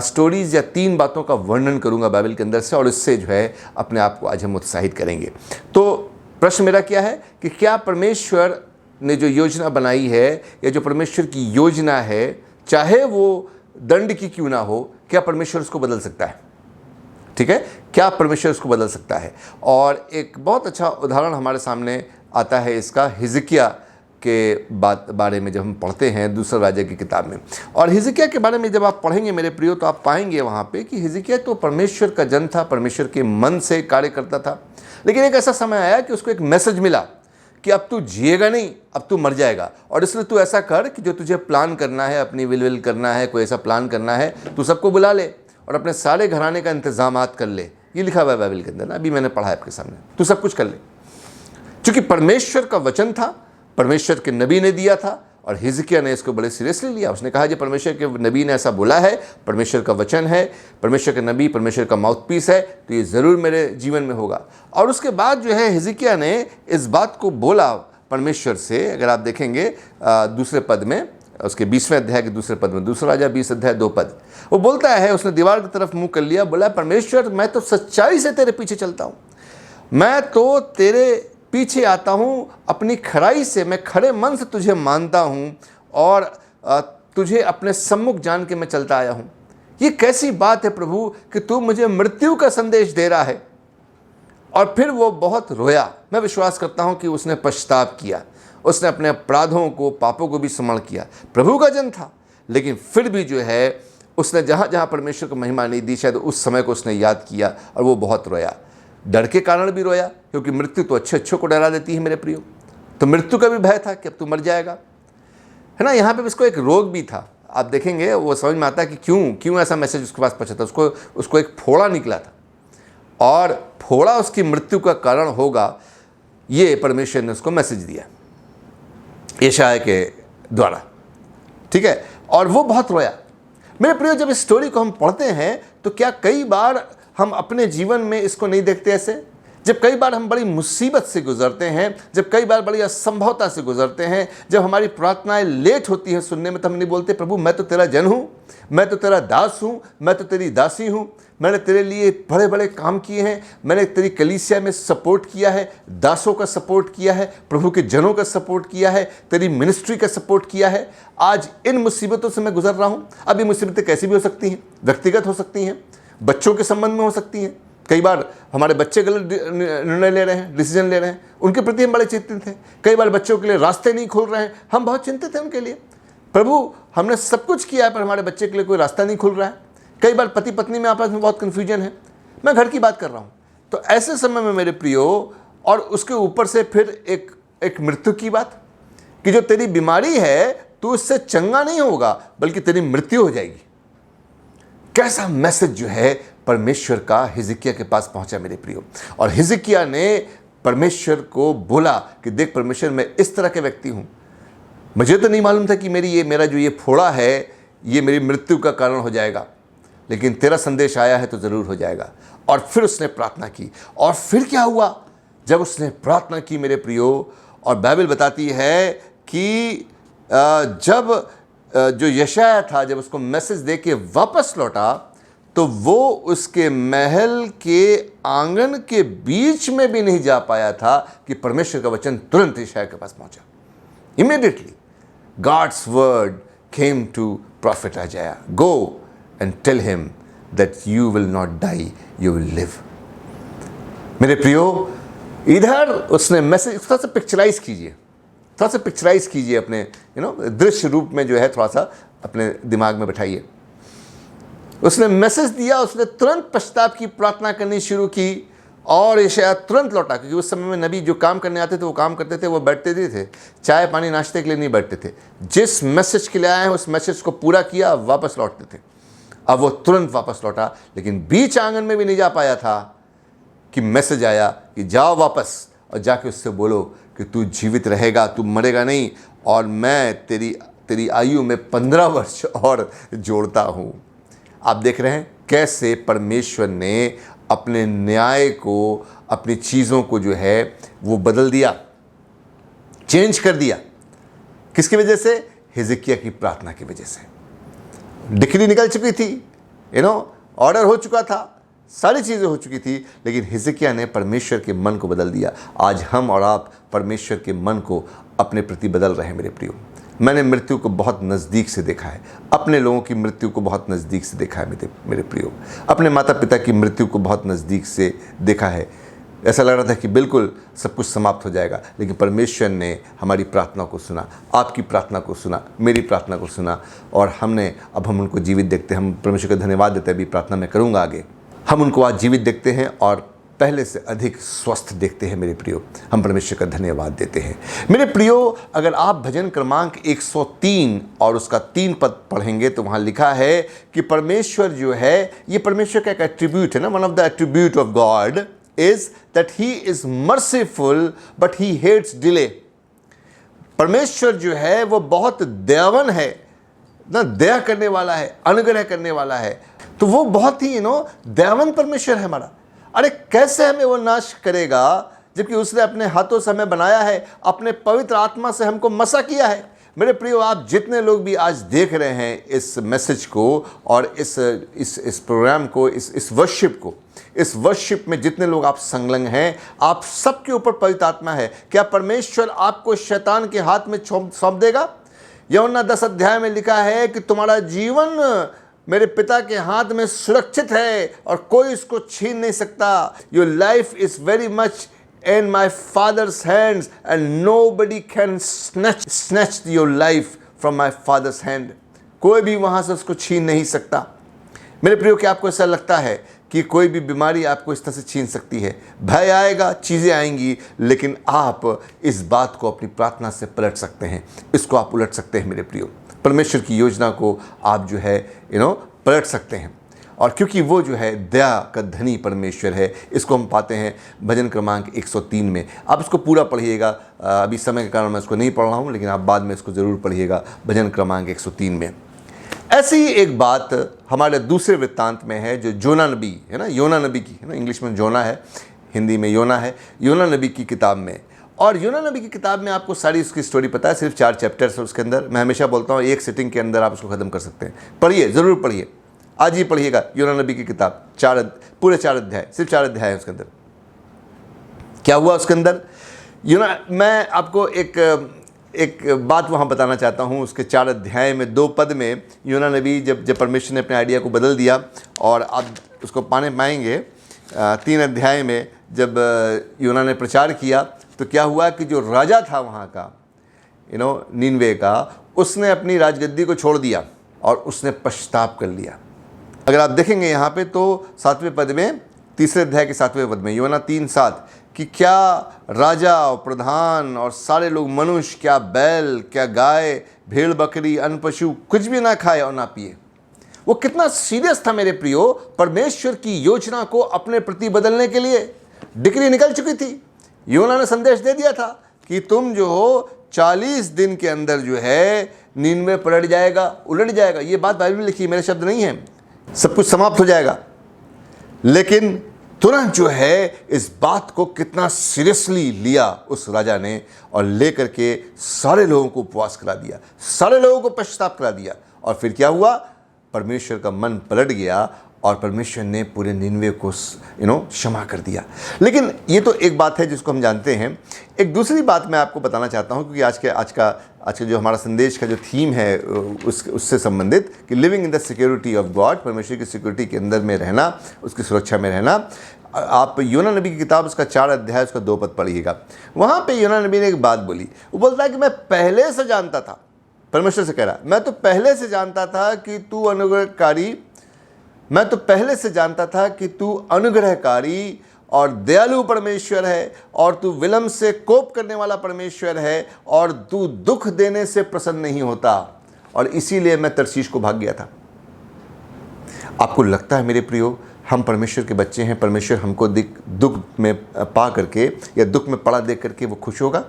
स्टोरीज़ या 3 बातों का वर्णन करूंगा बाइबल के अंदर से, और इससे जो है अपने आप को आज हम उत्साहित करेंगे। तो प्रश्न मेरा क्या है कि क्या परमेश्वर ने जो योजना बनाई है, या जो परमेश्वर की योजना है, चाहे वो दंड की क्यों ना हो, क्या परमेश्वर उसको बदल सकता है? ठीक है, क्या परमेश्वर उसको बदल सकता है? और एक बहुत अच्छा उदाहरण हमारे सामने आता है इसका हिजकिय्याह के बारे में जब हम पढ़ते हैं दूसरा राजा की किताब में। और हिजकिय्याह के बारे में जब आप पढ़ेंगे मेरे प्रियो, तो आप पाएंगे वहाँ पे कि हिजकिय्याह तो परमेश्वर का जन था, परमेश्वर के मन से कार्य करता था। लेकिन एक ऐसा समय आया कि उसको एक मैसेज मिला कि अब तू जिएगा नहीं, अब तू मर जाएगा, और इसलिए तू ऐसा कर कि जो तुझे प्लान करना है, अपनी विल करना है, कोई ऐसा प्लान करना है, तू सबको बुला ले और अपने सारे घराने का इंतजामात कर ले। ये लिखा हुआ है बाइबल के अंदर ना, अभी मैंने पढ़ा है आपके सामने। तू सब कुछ कर ले, क्योंकि परमेश्वर का वचन था, परमेश्वर के नबी ने दिया था, और हिजकिय्याह ने इसको बड़े सीरियसली लिया। उसने कहा जी परमेश्वर के नबी ने ऐसा बोला है, परमेश्वर का वचन है, परमेश्वर का नबी परमेश्वर का माउथपीस है, तो ये ज़रूर मेरे जीवन में होगा। और उसके बाद जो है हिजकिय्याह ने इस बात को बोला परमेश्वर से। अगर आप देखेंगे दूसरे पद में, उसके 20वें अध्याय के दूसरे पद में, दूसरा राजा 20 अध्याय 2 पद, वो बोलता है, उसने दीवार की तरफ मुँह कर लिया, बोला परमेश्वर मैं तो सच्चाई से तेरे पीछे चलता हूँ, मैं तो तेरे पीछे आता हूँ, अपनी खराई से मैं खरे मन से तुझे मानता हूँ, और तुझे अपने सम्मुख जान के मैं चलता आया हूँ। ये कैसी बात है प्रभु कि तू मुझे मृत्यु का संदेश दे रहा है, और फिर वो बहुत रोया। मैं विश्वास करता हूँ कि उसने पश्चाताप किया, उसने अपने अपराधों को, पापों को भी स्मरण किया। प्रभु का जन था, लेकिन फिर भी जो है उसने जहाँ जहाँ परमेश्वर को महिमा नहीं दी, शायद उस समय को उसने याद किया और वो बहुत रोया। डर के कारण भी रोया, क्योंकि मृत्यु तो अच्छे अच्छों को डरा देती है मेरे प्रियो। तो मृत्यु का भी भय था कि अब तू मर जाएगा, है ना। यहाँ पे इसको एक रोग भी था। आप देखेंगे वो समझ में आता है कि क्यों ऐसा मैसेज उसके पास पहुँचा था। उसको एक फोड़ा निकला था, और फोड़ा उसकी मृत्यु का कारण होगा, ये परमेश्वर ने उसको मैसेज दिया यशायाह के द्वारा, ठीक है। और वो बहुत रोया। मेरे प्रियो, जब इस स्टोरी को हम पढ़ते हैं तो क्या कई बार हम अपने जीवन में इसको नहीं देखते ऐसे? जब कई बार हम बड़ी मुसीबत से गुजरते हैं, जब कई बार बड़ी असंभवता से गुजरते हैं, जब हमारी प्रार्थनाएं लेट होती हैं सुनने में, तो हम नहीं बोलते प्रभु मैं तो तेरा जन हूँ, मैं तो तेरा दास हूँ, मैं तो तेरी दासी हूँ, मैंने तेरे लिए बड़े बड़े काम किए हैं, मैंने तेरी कलीसिया में सपोर्ट किया है, दासों का सपोर्ट किया है, प्रभु के जनों का सपोर्ट किया है, तेरी मिनिस्ट्री का सपोर्ट किया है। आज इन मुसीबतों से मैं गुजर रहा हूँ। अब ये मुसीबतें कैसी भी हो सकती हैं, व्यक्तिगत हो सकती हैं, बच्चों के संबंध में हो सकती हैं। कई बार हमारे बच्चे गलत निर्णय ले रहे हैं, डिसीजन ले रहे हैं, उनके प्रति हम बड़े चिंतित हैं। कई बार बच्चों के लिए रास्ते नहीं खुल रहे हैं, हम बहुत चिंतित हैं उनके लिए। प्रभु हमने सब कुछ किया है पर हमारे बच्चे के लिए कोई रास्ता नहीं खुल रहा है। कई बार पति पत्नी में आपस में बहुत कन्फ्यूजन है। मैं घर की बात कर रहा हूँ। तो ऐसे समय में मेरे प्रियो, और उसके ऊपर से फिर एक मृत्यु की बात, कि जो तेरी बीमारी है तू इससे चंगा नहीं होगा बल्कि तेरी मृत्यु हो जाएगी। कैसा मैसेज जो है परमेश्वर का हिजकिय्याह के पास पहुंचा मेरे प्रियो। और हिजकिय्याह ने परमेश्वर को बोला कि देख परमेश्वर, मैं इस तरह के व्यक्ति हूं, मुझे तो नहीं मालूम था कि मेरा जो ये फोड़ा है ये मेरी मृत्यु का कारण हो जाएगा, लेकिन तेरा संदेश आया है तो ज़रूर हो जाएगा। और फिर उसने प्रार्थना की। और फिर क्या हुआ जब उसने प्रार्थना की मेरे प्रियो, और बाइबल बताती है कि जब जो यशायाह था, जब उसको मैसेज दे के वापस लौटा, तो वो उसके महल के आंगन के बीच में भी नहीं जा पाया था कि परमेश्वर का वचन तुरंत यशायाह के पास पहुंचा। Immediately God's word came to prophet Isaiah, go and tell him that you will not die, you will live। मेरे प्रियो, इधर उसने मैसेज थोड़ा सा पिक्चराइज कीजिए अपने दृश्य रूप में जो है, थोड़ा सा अपने दिमाग में बैठाइए। उसने मैसेज दिया, उसने तुरंत पश्चाताप की प्रार्थना करनी शुरू की, और यशायाह तुरंत लौटा। क्योंकि उस समय में नबी जो काम करने आते थे वो काम करते थे, वो बैठते नहीं थे, चाय पानी नाश्ते के लिए नहीं बैठते थे। जिस मैसेज के लिए आए हैं उस मैसेज को पूरा किया, वापस लौटते थे। अब वो तुरंत वापस लौटा, लेकिन बीच आंगन में भी नहीं जा पाया था कि मैसेज आया कि जाओ वापस और जाके उससे बोलो कि तू जीवित रहेगा, तू मरेगा नहीं, और मैं तेरी आयु में 15 वर्ष और जोड़ता हूँ। आप देख रहे हैं कैसे परमेश्वर ने अपने न्याय को, अपनी चीज़ों को जो है वो बदल दिया, चेंज कर दिया। किसकी वजह से? हिजकिय्याह की प्रार्थना की वजह से। डिक्री निकल चुकी थी, ऑर्डर हो चुका था, सारी चीज़ें हो चुकी थी, लेकिन हिजकिय्याह ने परमेश्वर के मन को बदल दिया। आज हम और आप परमेश्वर के मन को अपने प्रति बदल रहे हैं मेरे प्रियो। मैंने मृत्यु को बहुत नज़दीक से देखा है, अपने लोगों की मृत्यु को बहुत नज़दीक से देखा है मेरे प्रियो, अपने माता पिता की मृत्यु को बहुत नज़दीक से देखा है। ऐसा लग रहा था कि बिल्कुल सब कुछ समाप्त हो जाएगा, लेकिन परमेश्वर ने हमारी प्रार्थना को सुना, आपकी प्रार्थना को सुना, मेरी प्रार्थना को सुना, और अब हम उनको जीवित देखते हैं। हम परमेश्वर का धन्यवाद देते हैं। अभी प्रार्थना मैं करूँगा आगे। हम उनको आज जीवित देखते हैं और पहले से अधिक स्वस्थ देखते हैं मेरे प्रियो। हम परमेश्वर का धन्यवाद देते हैं मेरे प्रियो। अगर आप भजन क्रमांक 103 और उसका 3 पद पढ़ेंगे तो वहाँ लिखा है कि परमेश्वर जो है, ये परमेश्वर का एक एट्रीब्यूट है ना, one of the attribute of God is that he is merciful but he hates delay। परमेश्वर जो है वो बहुत दयावान है ना, दया करने वाला है, अनुग्रह करने वाला है। तो वो बहुत ही दयावान परमेश्वर है हमारा। अरे कैसे हमें वो नाश करेगा जबकि उसने अपने हाथों से हमें बनाया है, अपने पवित्र आत्मा से हमको मसा किया है। मेरे प्रियो, आप जितने लोग भी आज देख रहे हैं इस मैसेज को और इस प्रोग्राम को, इस वर्शिप को, इस वर्शिप में जितने लोग आप संलग्न हैं, आप सबके ऊपर पवित्र आत्मा है। क्या परमेश्वर आपको शैतान के हाथ में सौंप देगा? यूहन्ना 10 अध्याय में लिखा है कि तुम्हारा जीवन मेरे पिता के हाथ में सुरक्षित है और कोई इसको छीन नहीं सकता। Your life is very much in my father's hands and nobody can snatch your life from my father's hand। कोई भी वहाँ से उसको छीन नहीं सकता। मेरे प्रियो, क्या आपको ऐसा लगता है कि कोई भी बीमारी आपको इस तरह से छीन सकती है? भय आएगा, चीज़ें आएंगी, लेकिन आप इस बात को अपनी प्रार्थना से पलट सकते हैं। इसको आप उलट सकते हैं मेरे प्रियो। परमेश्वर की योजना को आप जो है पलट सकते हैं। और क्योंकि वो जो है दया का धनी परमेश्वर है, इसको हम पाते हैं भजन क्रमांक 103 में। आप इसको पूरा पढ़िएगा, अभी समय के कारण मैं इसको नहीं पढ़ रहा हूँ, लेकिन आप बाद में इसको ज़रूर पढ़िएगा भजन क्रमांक 103 में। ऐसी ही एक बात हमारे दूसरे वृत्तांत में है, जो जोना नबी है ना, योना नबी की है ना, इंग्लिश में जोना है, हिंदी में योना है, योना नबी की किताब में। और योना नबी की किताब में आपको सारी उसकी स्टोरी पता है, सिर्फ 4 चैप्टर्स है उसके अंदर। मैं हमेशा बोलता हूँ एक सिटिंग के अंदर आप उसको ख़त्म कर सकते हैं। पढ़िए, ज़रूर पढ़िए, आज ही पढ़िएगा योना नबी की किताब। पूरे 4 अध्याय, सिर्फ 4 अध्याय है उसके अंदर। क्या हुआ उसके अंदर? मैं आपको एक बात वहाँ बताना चाहता हूँ। उसके 4 अध्याय में 2 पद में योना नबी जब परमेश्वर ने अपने आइडिया को बदल दिया, और आप उसको पाएंगे 3 अध्याय में जब योना ने प्रचार किया, तो क्या हुआ कि जो राजा था वहाँ का नीनवे का, उसने अपनी राजगद्दी को छोड़ दिया और उसने पश्चाताप कर लिया। अगर आप देखेंगे यहाँ पे तो 7वें पद में, 3 अध्याय के 7वें पद में, योना 3:7, कि क्या राजा और प्रधान और सारे लोग मनुष्य, क्या बैल, क्या गाय, भेड़ बकरी, अन्न पशु कुछ भी ना खाए और ना पिए। वो कितना सीरियस था मेरे प्रियो, परमेश्वर की योजना को अपने प्रति बदलने के लिए। डिक्री निकल चुकी थी, योना ने संदेश दे दिया था कि तुम जो हो 40 दिन के अंदर जो है नीनवे पलट जाएगा, उलट जाएगा। ये बात बाइबल में लिखी, मेरे शब्द नहीं है, सब कुछ समाप्त हो जाएगा। लेकिन तुरंत जो है इस बात को कितना सीरियसली लिया उस राजा ने, और लेकर के सारे लोगों को उपवास करा दिया, सारे लोगों को पश्चाताप करा दिया। और फिर क्या हुआ? परमेश्वर का मन पलट गया और परमेश्वर ने पूरे नीनवे को क्षमा कर दिया। लेकिन ये तो एक बात है जिसको हम जानते हैं। एक दूसरी बात मैं आपको बताना चाहता हूँ, क्योंकि आज का जो हमारा संदेश का जो थीम है उससे संबंधित, कि living in the security of God, परमेश्वर की सिक्योरिटी के अंदर में रहना, उसकी सुरक्षा में रहना। आप योना नबी की किताब उसका 4 अध्याय उसका 2 पद पढ़िएगा। वहाँ पे योना नबी ने एक बात बोली। वो बोलता है कि मैं पहले से जानता था, परमेश्वर से कह रहा, मैं तो पहले से जानता था कि तू अनुग्रहकारी, मैं तो पहले से जानता था कि तू अनुग्रहकारी और दयालु परमेश्वर है, और तू विलंब से कोप करने वाला परमेश्वर है, और तू दुख देने से प्रसन्न नहीं होता, और इसीलिए मैं तर्शीश को भाग गया था। आपको लगता है मेरे प्रियो, हम परमेश्वर के बच्चे हैं, परमेश्वर हमको दुख में पा करके या दुख में पड़ा देख करके वो खुश होगा?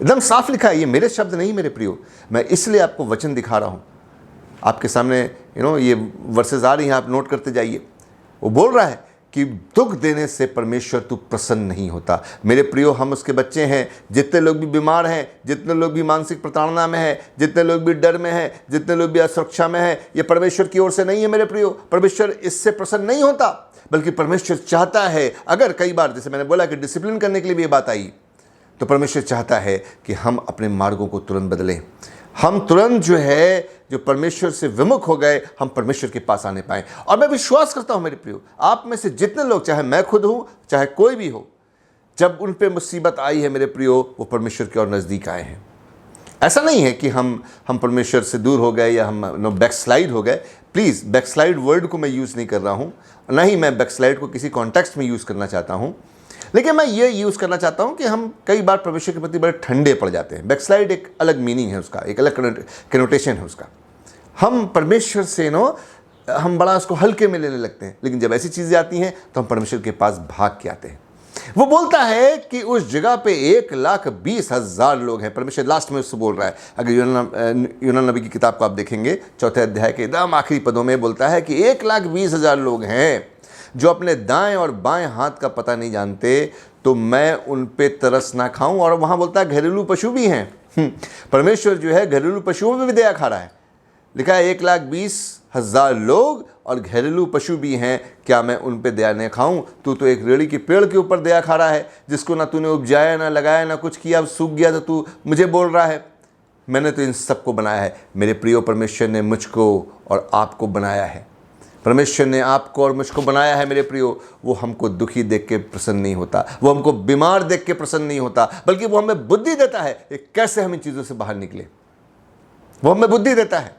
एकदम साफ लिखा है, ये मेरे शब्द नहीं मेरे प्रियो, मैं इसलिए आपको वचन दिखा रहा हूँ आपके सामने। ये वर्सेस आ रही हैं, आप नोट करते जाइए। वो बोल रहा है कि दुख देने से परमेश्वर तू प्रसन्न नहीं होता। मेरे प्रियो, हम उसके बच्चे हैं। जितने लोग भी बीमार हैं, जितने लोग भी मानसिक प्रताड़ना में हैं, जितने लोग भी डर में हैं, जितने लोग भी असुरक्षा में हैं, ये परमेश्वर की ओर से नहीं है मेरे प्रियो। परमेश्वर इससे प्रसन्न नहीं होता, बल्कि परमेश्वर चाहता है, अगर कई बार जैसे मैंने बोला कि डिसिप्लिन करने के लिए भी ये बात आई, तो परमेश्वर चाहता है कि हम अपने मार्गों को तुरंत बदलें। हम तुरंत जो परमेश्वर से विमुख हो गए, हम परमेश्वर के पास आने पाएं। और मैं विश्वास करता हूं मेरे प्रियो, आप में से जितने लोग, चाहे मैं खुद हूं, चाहे कोई भी हो, जब उन पे मुसीबत आई है मेरे प्रियो, वो परमेश्वर की ओर नज़दीक आए हैं। ऐसा नहीं है कि हम परमेश्वर से दूर हो गए या हम बैकस्लाइड हो गए। प्लीज़, बैकस्लाइड वर्ड को मैं यूज़ नहीं कर रहा हूँ, ना ही मैं बैकस्लाइड को किसी कॉन्टेक्स्ट में यूज़ करना चाहता हूँ। लेकिन मैं ये यूज़ करना चाहता हूँ कि हम कई बार परमेश्वर के प्रति बड़े ठंडे पड़ जाते हैं। बैकस्लाइड एक अलग मीनिंग है उसका, एक अलग कनोटेशन है उसका। हम परमेश्वर से हम बड़ा उसको हल्के में लेने लगते हैं, लेकिन जब ऐसी चीज़ें आती हैं तो हम परमेश्वर के पास भाग के आते हैं। वो बोलता है कि उस जगह पे 1,20,000 लोग हैं। परमेश्वर लास्ट में उससे बोल रहा है। अगर यूना नबी की किताब को आप देखेंगे, 4 अध्याय के एकदम आखिरी पदों में बोलता है कि 1,20,000 लोग हैं जो अपने दाएं और बाएं हाथ का पता नहीं जानते, तो मैं उन पे तरस ना खाऊं। और वहाँ बोलता है घरेलू पशु भी हैं। परमेश्वर जो है घरेलू पशुओं में भी दया खा रहा है। लिखा है 1,20,000 लोग और घरेलू पशु भी हैं, क्या मैं उन पे दया नहीं खाऊं? तू तो एक रेड़ी के पेड़ के ऊपर दया खा रहा है, जिसको ना तूने उपजाया, ना लगाया, ना कुछ किया, सूख गया, तो तू मुझे बोल रहा है। मैंने तो इन सबको बनाया है। मेरे प्रियो, परमेश्वर ने मुझको और आपको बनाया है। परमेश्वर ने आपको और मुझको बनाया है मेरे प्रियो। वो हमको दुखी देख के प्रसन्न नहीं होता, वो हमको बीमार देख के प्रसन्न नहीं होता, बल्कि वो हमें बुद्धि देता है कि कैसे हम इन चीज़ों से बाहर निकले। वो हमें बुद्धि देता है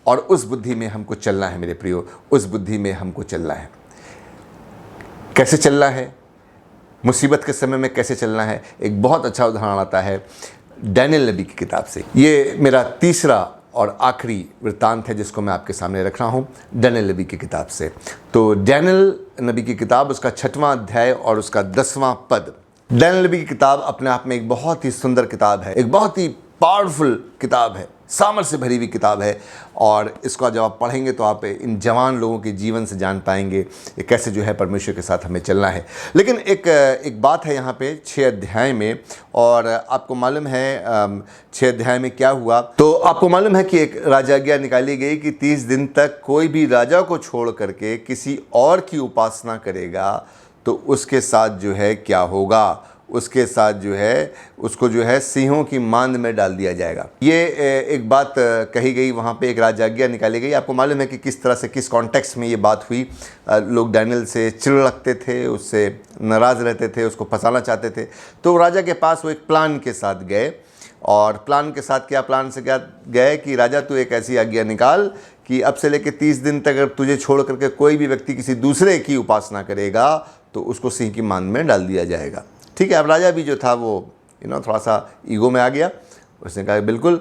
और उस बुद्धि में हमको चलना है मेरे प्रियो, उस बुद्धि में हमको चलना है। कैसे चलना है, मुसीबत के समय में कैसे चलना है, एक बहुत अच्छा उदाहरण आता है डैनियल नबी की किताब से। ये मेरा तीसरा और आखिरी वृत्तांत है जिसको मैं आपके सामने रख रहा हूँ डैनियल नबी की किताब से। तो डैनियल नबी की किताब, उसका 6वां अध्याय और उसका 10वां पद। डैनियल नबी की किताब अपने आप में एक बहुत ही सुंदर किताब है, एक बहुत ही पावरफुल किताब है, सामर्थ से भरी हुई किताब है। और इसको जब आप पढ़ेंगे तो आप इन जवान लोगों के जीवन से जान पाएंगे कि कैसे जो है परमेश्वर के साथ हमें चलना है। लेकिन एक बात है यहाँ पे 6 अध्याय में, और आपको मालूम है 6 अध्याय में क्या हुआ। तो आपको मालूम है कि एक राजाज्ञा निकाली गई कि 30 दिन तक कोई भी राजा को छोड़ करके किसी और की उपासना करेगा तो उसके साथ जो है क्या होगा, उसके साथ जो है उसको जो है सिंहों की मांद में डाल दिया जाएगा। ये एक बात कही गई वहाँ पे, एक राजाज्ञा निकाली गई। आपको मालूम है कि किस तरह से, किस कॉन्टेक्स्ट में ये बात हुई। लोग डैनियल से चिढ़ लगते थे, उससे नाराज़ रहते थे, उसको फंसाना चाहते थे। तो राजा के पास वो एक प्लान के साथ गए, और प्लान के साथ क्या, प्लान से क्या गए कि राजा तू एक ऐसी आज्ञा निकाल कि अब से लेकर 30 दिन तक अगर तुझे छोड़ करके कोई भी व्यक्ति किसी दूसरे की उपासना करेगा तो उसको सिंह की मांद में डाल दिया जाएगा। ठीक है। अब राजा भी जो था वो थोड़ा सा ईगो में आ गया। उसने कहा बिल्कुल।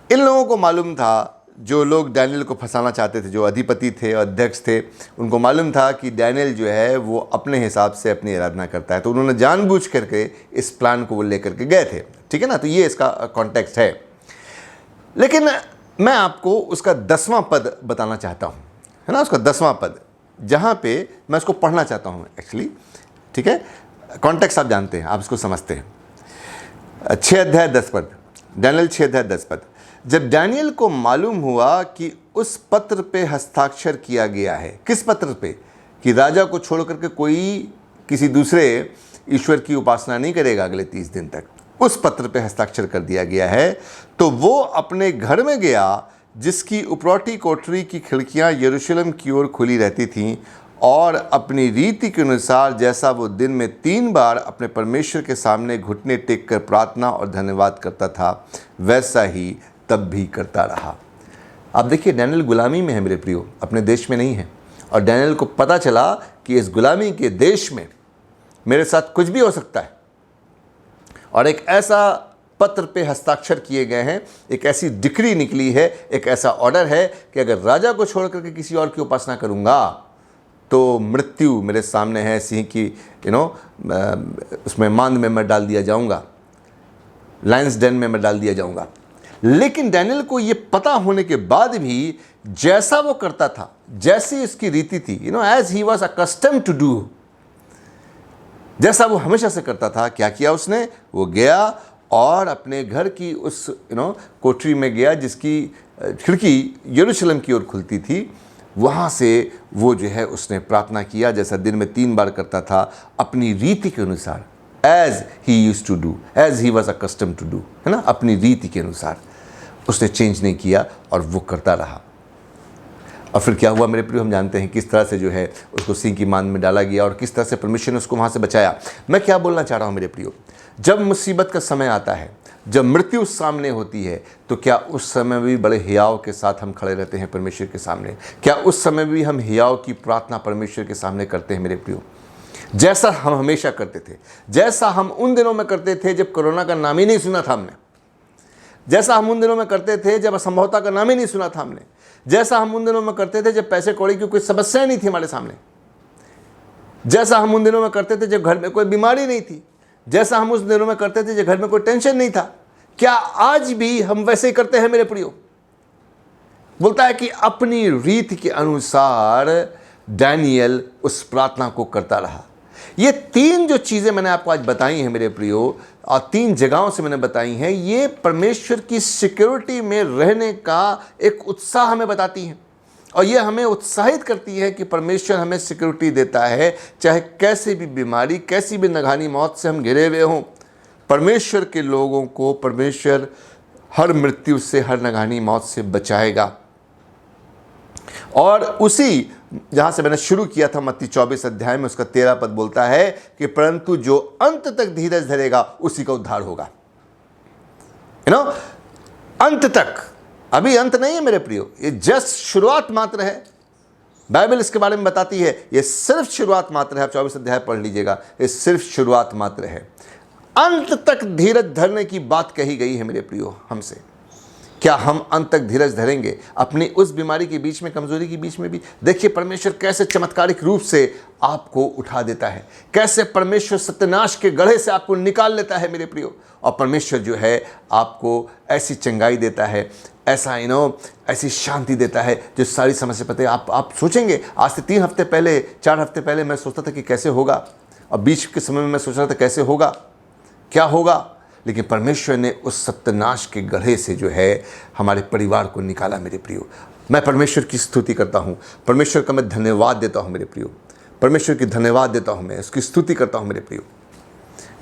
इन लोगों को मालूम था, जो लोग डैनियल को फंसाना चाहते थे, जो अधिपति थे, अध्यक्ष थे, उनको मालूम था कि डैनियल जो है वो अपने हिसाब से अपनी आराधना करता है। तो उन्होंने जानबूझ करके इस प्लान को वो लेकर के गए थे। ठीक है ना। तो ये इसका कॉन्टेक्स्ट है। लेकिन मैं आपको उसका 10वां पद बताना चाहता हूँ, है ना, उसका 10वां पद, जहाँ पे मैं उसको पढ़ना चाहता हूँ एक्चुअली। ठीक है। कॉन्टेक्स्ट आप जानते हैं, आप इसको समझते हैं। 6 अध्याय 10 पद, डैनियल 6 अध्याय 10 पद। जब डैनियल को मालूम हुआ कि उस पत्र पे हस्ताक्षर किया गया है, किस पत्र पे, कि राजा को छोड़ करके कोई किसी दूसरे ईश्वर की उपासना नहीं करेगा अगले 30 दिन तक, उस पत्र पे हस्ताक्षर कर दिया गया है, तो वो अपने घर में गया जिसकी उपरौठी कोठरी की खिड़कियां यरूशलेम की ओर खुली रहती थीं, और अपनी रीति के अनुसार जैसा वो दिन में 3 बार अपने परमेश्वर के सामने घुटने टेक कर प्रार्थना और धन्यवाद करता था, वैसा ही तब भी करता रहा। आप देखिए, डैनियल गुलामी में है मेरे प्रियो, अपने देश में नहीं है। और डैनियल को पता चला कि इस गुलामी के देश में मेरे साथ कुछ भी हो सकता है, और एक ऐसा पत्र पे हस्ताक्षर किए गए हैं, एक ऐसी डिक्री निकली है, एक ऐसा ऑर्डर है कि अगर राजा को छोड़ करके किसी और की उपासना करूँगा तो मृत्यु मेरे सामने है, सिंह की उसमें मांद में मैं डाल दिया जाऊंगा, लायंस डेन में मैं डाल दिया जाऊंगा। लेकिन डैनियल को ये पता होने के बाद भी जैसा वो करता था, जैसी इसकी रीति थी, as he was accustomed to do, जैसा वो हमेशा से करता था, क्या किया उसने, वो गया और अपने घर की उस कोठरी में गया जिसकी खिड़की यरूशलेम की ओर खुलती थी। वहाँ से वो जो है उसने प्रार्थना किया, जैसा दिन में 3 बार करता था, अपनी रीति के अनुसार, as he used to do, as he was accustomed to do, है ना, अपनी रीति के अनुसार। उसने चेंज नहीं किया और वो करता रहा। और फिर क्या हुआ मेरे प्रिय, हम जानते हैं किस तरह से जो है उसको सिंह की मांद में डाला गया और किस तरह से परमेश्वर ने उसको वहाँ से बचाया। मैं क्या बोलना चाह रहा हूँ मेरे प्रियो, जब मुसीबत का समय आता है, जब मृत्यु सामने होती है, तो क्या उस समय भी बड़े हियाव के साथ हम खड़े रहते हैं परमेश्वर के सामने? क्या उस समय भी हम हियाव की प्रार्थना परमेश्वर के सामने करते हैं मेरे प्रियो? जैसा हम हमेशा करते थे, जैसा हम उन दिनों में करते थे जब कोरोना का नाम ही नहीं सुना था हमने, जैसा हम उन दिनों में करते थे जब असंभवता का नाम ही नहीं सुना था हमने, जैसा हम उन दिनों में करते थे जब पैसे कौड़ी की कोई समस्या नहीं थी हमारे सामने, जैसा हम उन दिनों में करते थे जब घर में कोई बीमारी नहीं थी, जैसा हम उस दिनों में करते थे जब घर में कोई टेंशन नहीं था, क्या आज भी हम वैसे ही करते हैं मेरे प्रियो? बोलता है कि अपनी रीति के अनुसार डैनियल उस प्रार्थना को करता रहा। ये 3 जो चीज़ें मैंने आपको आज बताई हैं मेरे प्रियो, और 3 जगहों से मैंने बताई हैं, ये परमेश्वर की सिक्योरिटी में रहने का एक उत्साह हमें बताती हैं, और ये हमें उत्साहित करती है कि परमेश्वर हमें सिक्योरिटी देता है, चाहे कैसी भी बीमारी, कैसी भी नगहानी मौत से हम घिरे हुए हों। परमेश्वर के लोगों को परमेश्वर हर मृत्यु से, हर नगानी मौत से बचाएगा। और उसी जहां से मैंने शुरू किया था मत्ती 24 अध्याय में, उसका 13 पद बोलता है कि परंतु जो अंत तक धीरज धरेगा उसी का उद्धार होगा। अंत तक, अभी अंत नहीं है मेरे प्रियो, ये जस्ट शुरुआत मात्र है। बाइबल इसके बारे में बताती है ये सिर्फ शुरुआत मात्र है। आप 24 अध्याय पढ़ लीजिएगा, ये सिर्फ शुरुआत मात्र है। अंत तक धीरज धरने की बात कही गई है मेरे प्रियो हमसे। क्या हम अंत तक धीरज धरेंगे अपनी उस बीमारी के बीच में, कमजोरी के बीच में भी? देखिए परमेश्वर कैसे चमत्कारिक रूप से आपको उठा देता है, कैसे परमेश्वर सत्यानाश के गड्ढे से आपको निकाल लेता है मेरे प्रियो। और परमेश्वर जो है आपको ऐसी चंगाई देता है, ऐसा ऐसी शांति देता है जो सारी समस्या पता है। आप सोचेंगे, आज से 3 हफ्ते पहले, 4 हफ्ते पहले मैं सोचता था कि कैसे होगा, और बीच के समय में मैं सोच रहा था कैसे होगा, क्या होगा, लेकिन परमेश्वर ने उस सत्यानाश के गड्ढे से जो है हमारे परिवार को निकाला मेरे प्रियो। मैं परमेश्वर की स्तुति करता हूँ, परमेश्वर का मैं धन्यवाद देता हूँ मेरे प्रियो, परमेश्वर की धन्यवाद देता हूँ, मैं उसकी स्तुति करता हूँ मेरे प्रियो।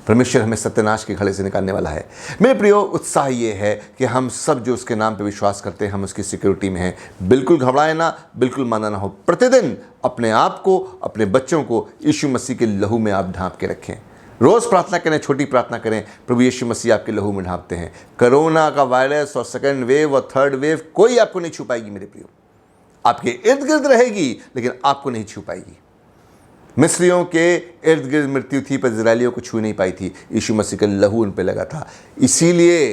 परमेश्वर हमें सत्यानाश के गड्ढे से निकालने वाला है मेरे प्रियो। उत्साह ये है कि हम सब जो उसके नाम पे विश्वास करते हैं, हम उसकी सिक्योरिटी में हैं। बिल्कुल घबराए ना, बिल्कुल माना ना हो। प्रतिदिन अपने आप को, अपने बच्चों को यीशु मसीह के लहू में आप ढांप के रखें। रोज़ प्रार्थना करें, छोटी प्रार्थना करें, प्रभु यीशु मसीह आपके लहू में ढांपते हैं। कोरोना का वायरस और सेकंड वेव और थर्ड वेव कोई आपको नहीं छू पाएगी मेरे प्रियो। आपके इर्द गिर्द रहेगी लेकिन आपको नहीं छू पाएगी। मिस्रियों के इर्द गिर्द मृत्यु थी पर इजरायलियों को छू नहीं पाई थी, यीशु मसीह का लहू उन पर लगा था। इसीलिए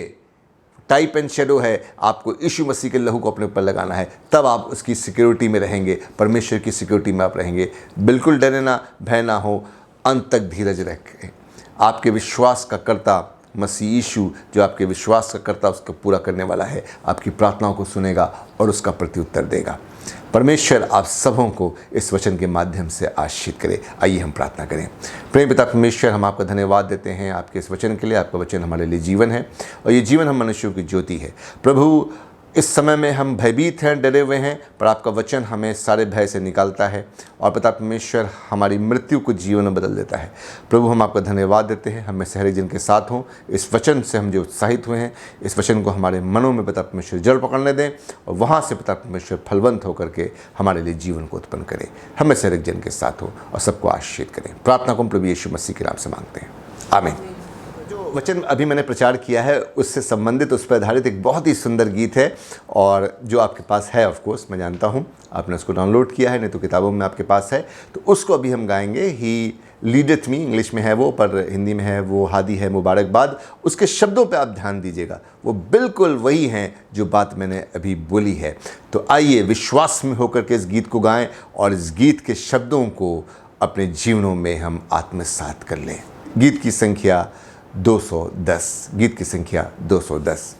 टाइप एंड शेडो है, आपको यीशु मसीह के लहू को अपने ऊपर लगाना है, तब आप उसकी सिक्योरिटी में रहेंगे, परमेश्वर की सिक्योरिटी में आप रहेंगे। बिल्कुल डरे ना, भय ना हो, अंत तक धीरज रखें। आपके विश्वास का कर्ता मसीह यीशु, जो आपके विश्वास का कर्ता, उसको पूरा करने वाला है, आपकी प्रार्थनाओं को सुनेगा और उसका प्रत्युत्तर देगा। परमेश्वर आप सबों को इस वचन के माध्यम से आशीष करे। आइए हम प्रार्थना करें। प्रेम पिता परमेश्वर, हम आपका धन्यवाद देते हैं आपके इस वचन के लिए। आपका वचन हमारे लिए जीवन है और ये जीवन हम मनुष्यों की ज्योति है। प्रभु, इस समय में हम भयभीत हैं, डरे हुए हैं, पर आपका वचन हमें सारे भय से निकालता है और पिता परमेश्वर हमारी मृत्यु को जीवन में बदल देता है। प्रभु, हम आपका धन्यवाद देते हैं, हमें सहरे जिनके साथ हों, इस वचन से हम जो उत्साहित हुए हैं, इस वचन को हमारे मनों में पिता परमेश्वर जड़ पकड़ने दें और वहाँ से पिता परमेश्वर फलवंत होकर के हमारे लिए जीवन को उत्पन्न करें। हमें सहरे जन के साथ हो और सबको आशीषित करें। प्रार्थना को हम प्रभु यीशु मसीह के नाम से मांगते हैं, आमीन। वचन अभी मैंने प्रचार किया है उससे संबंधित, उस पर आधारित एक बहुत ही सुंदर गीत है और जो आपके पास है, ऑफ कोर्स मैं जानता हूँ आपने उसको डाउनलोड किया है, नहीं तो किताबों में आपके पास है, तो उसको अभी हम गाएंगे। ही लीडथ मी, इंग्लिश में है वो, पर हिंदी में है वो हादी है मुबारकबाद। उसके शब्दों पे आप ध्यान दीजिएगा, वो बिल्कुल वही हैं जो बात मैंने अभी बोली है। तो आइए विश्वास में होकर के इस गीत को गाएं और इस गीत के शब्दों को अपने जीवनों में हम आत्मसात कर लें। गीत की संख्या 210, गीत की संख्या 210।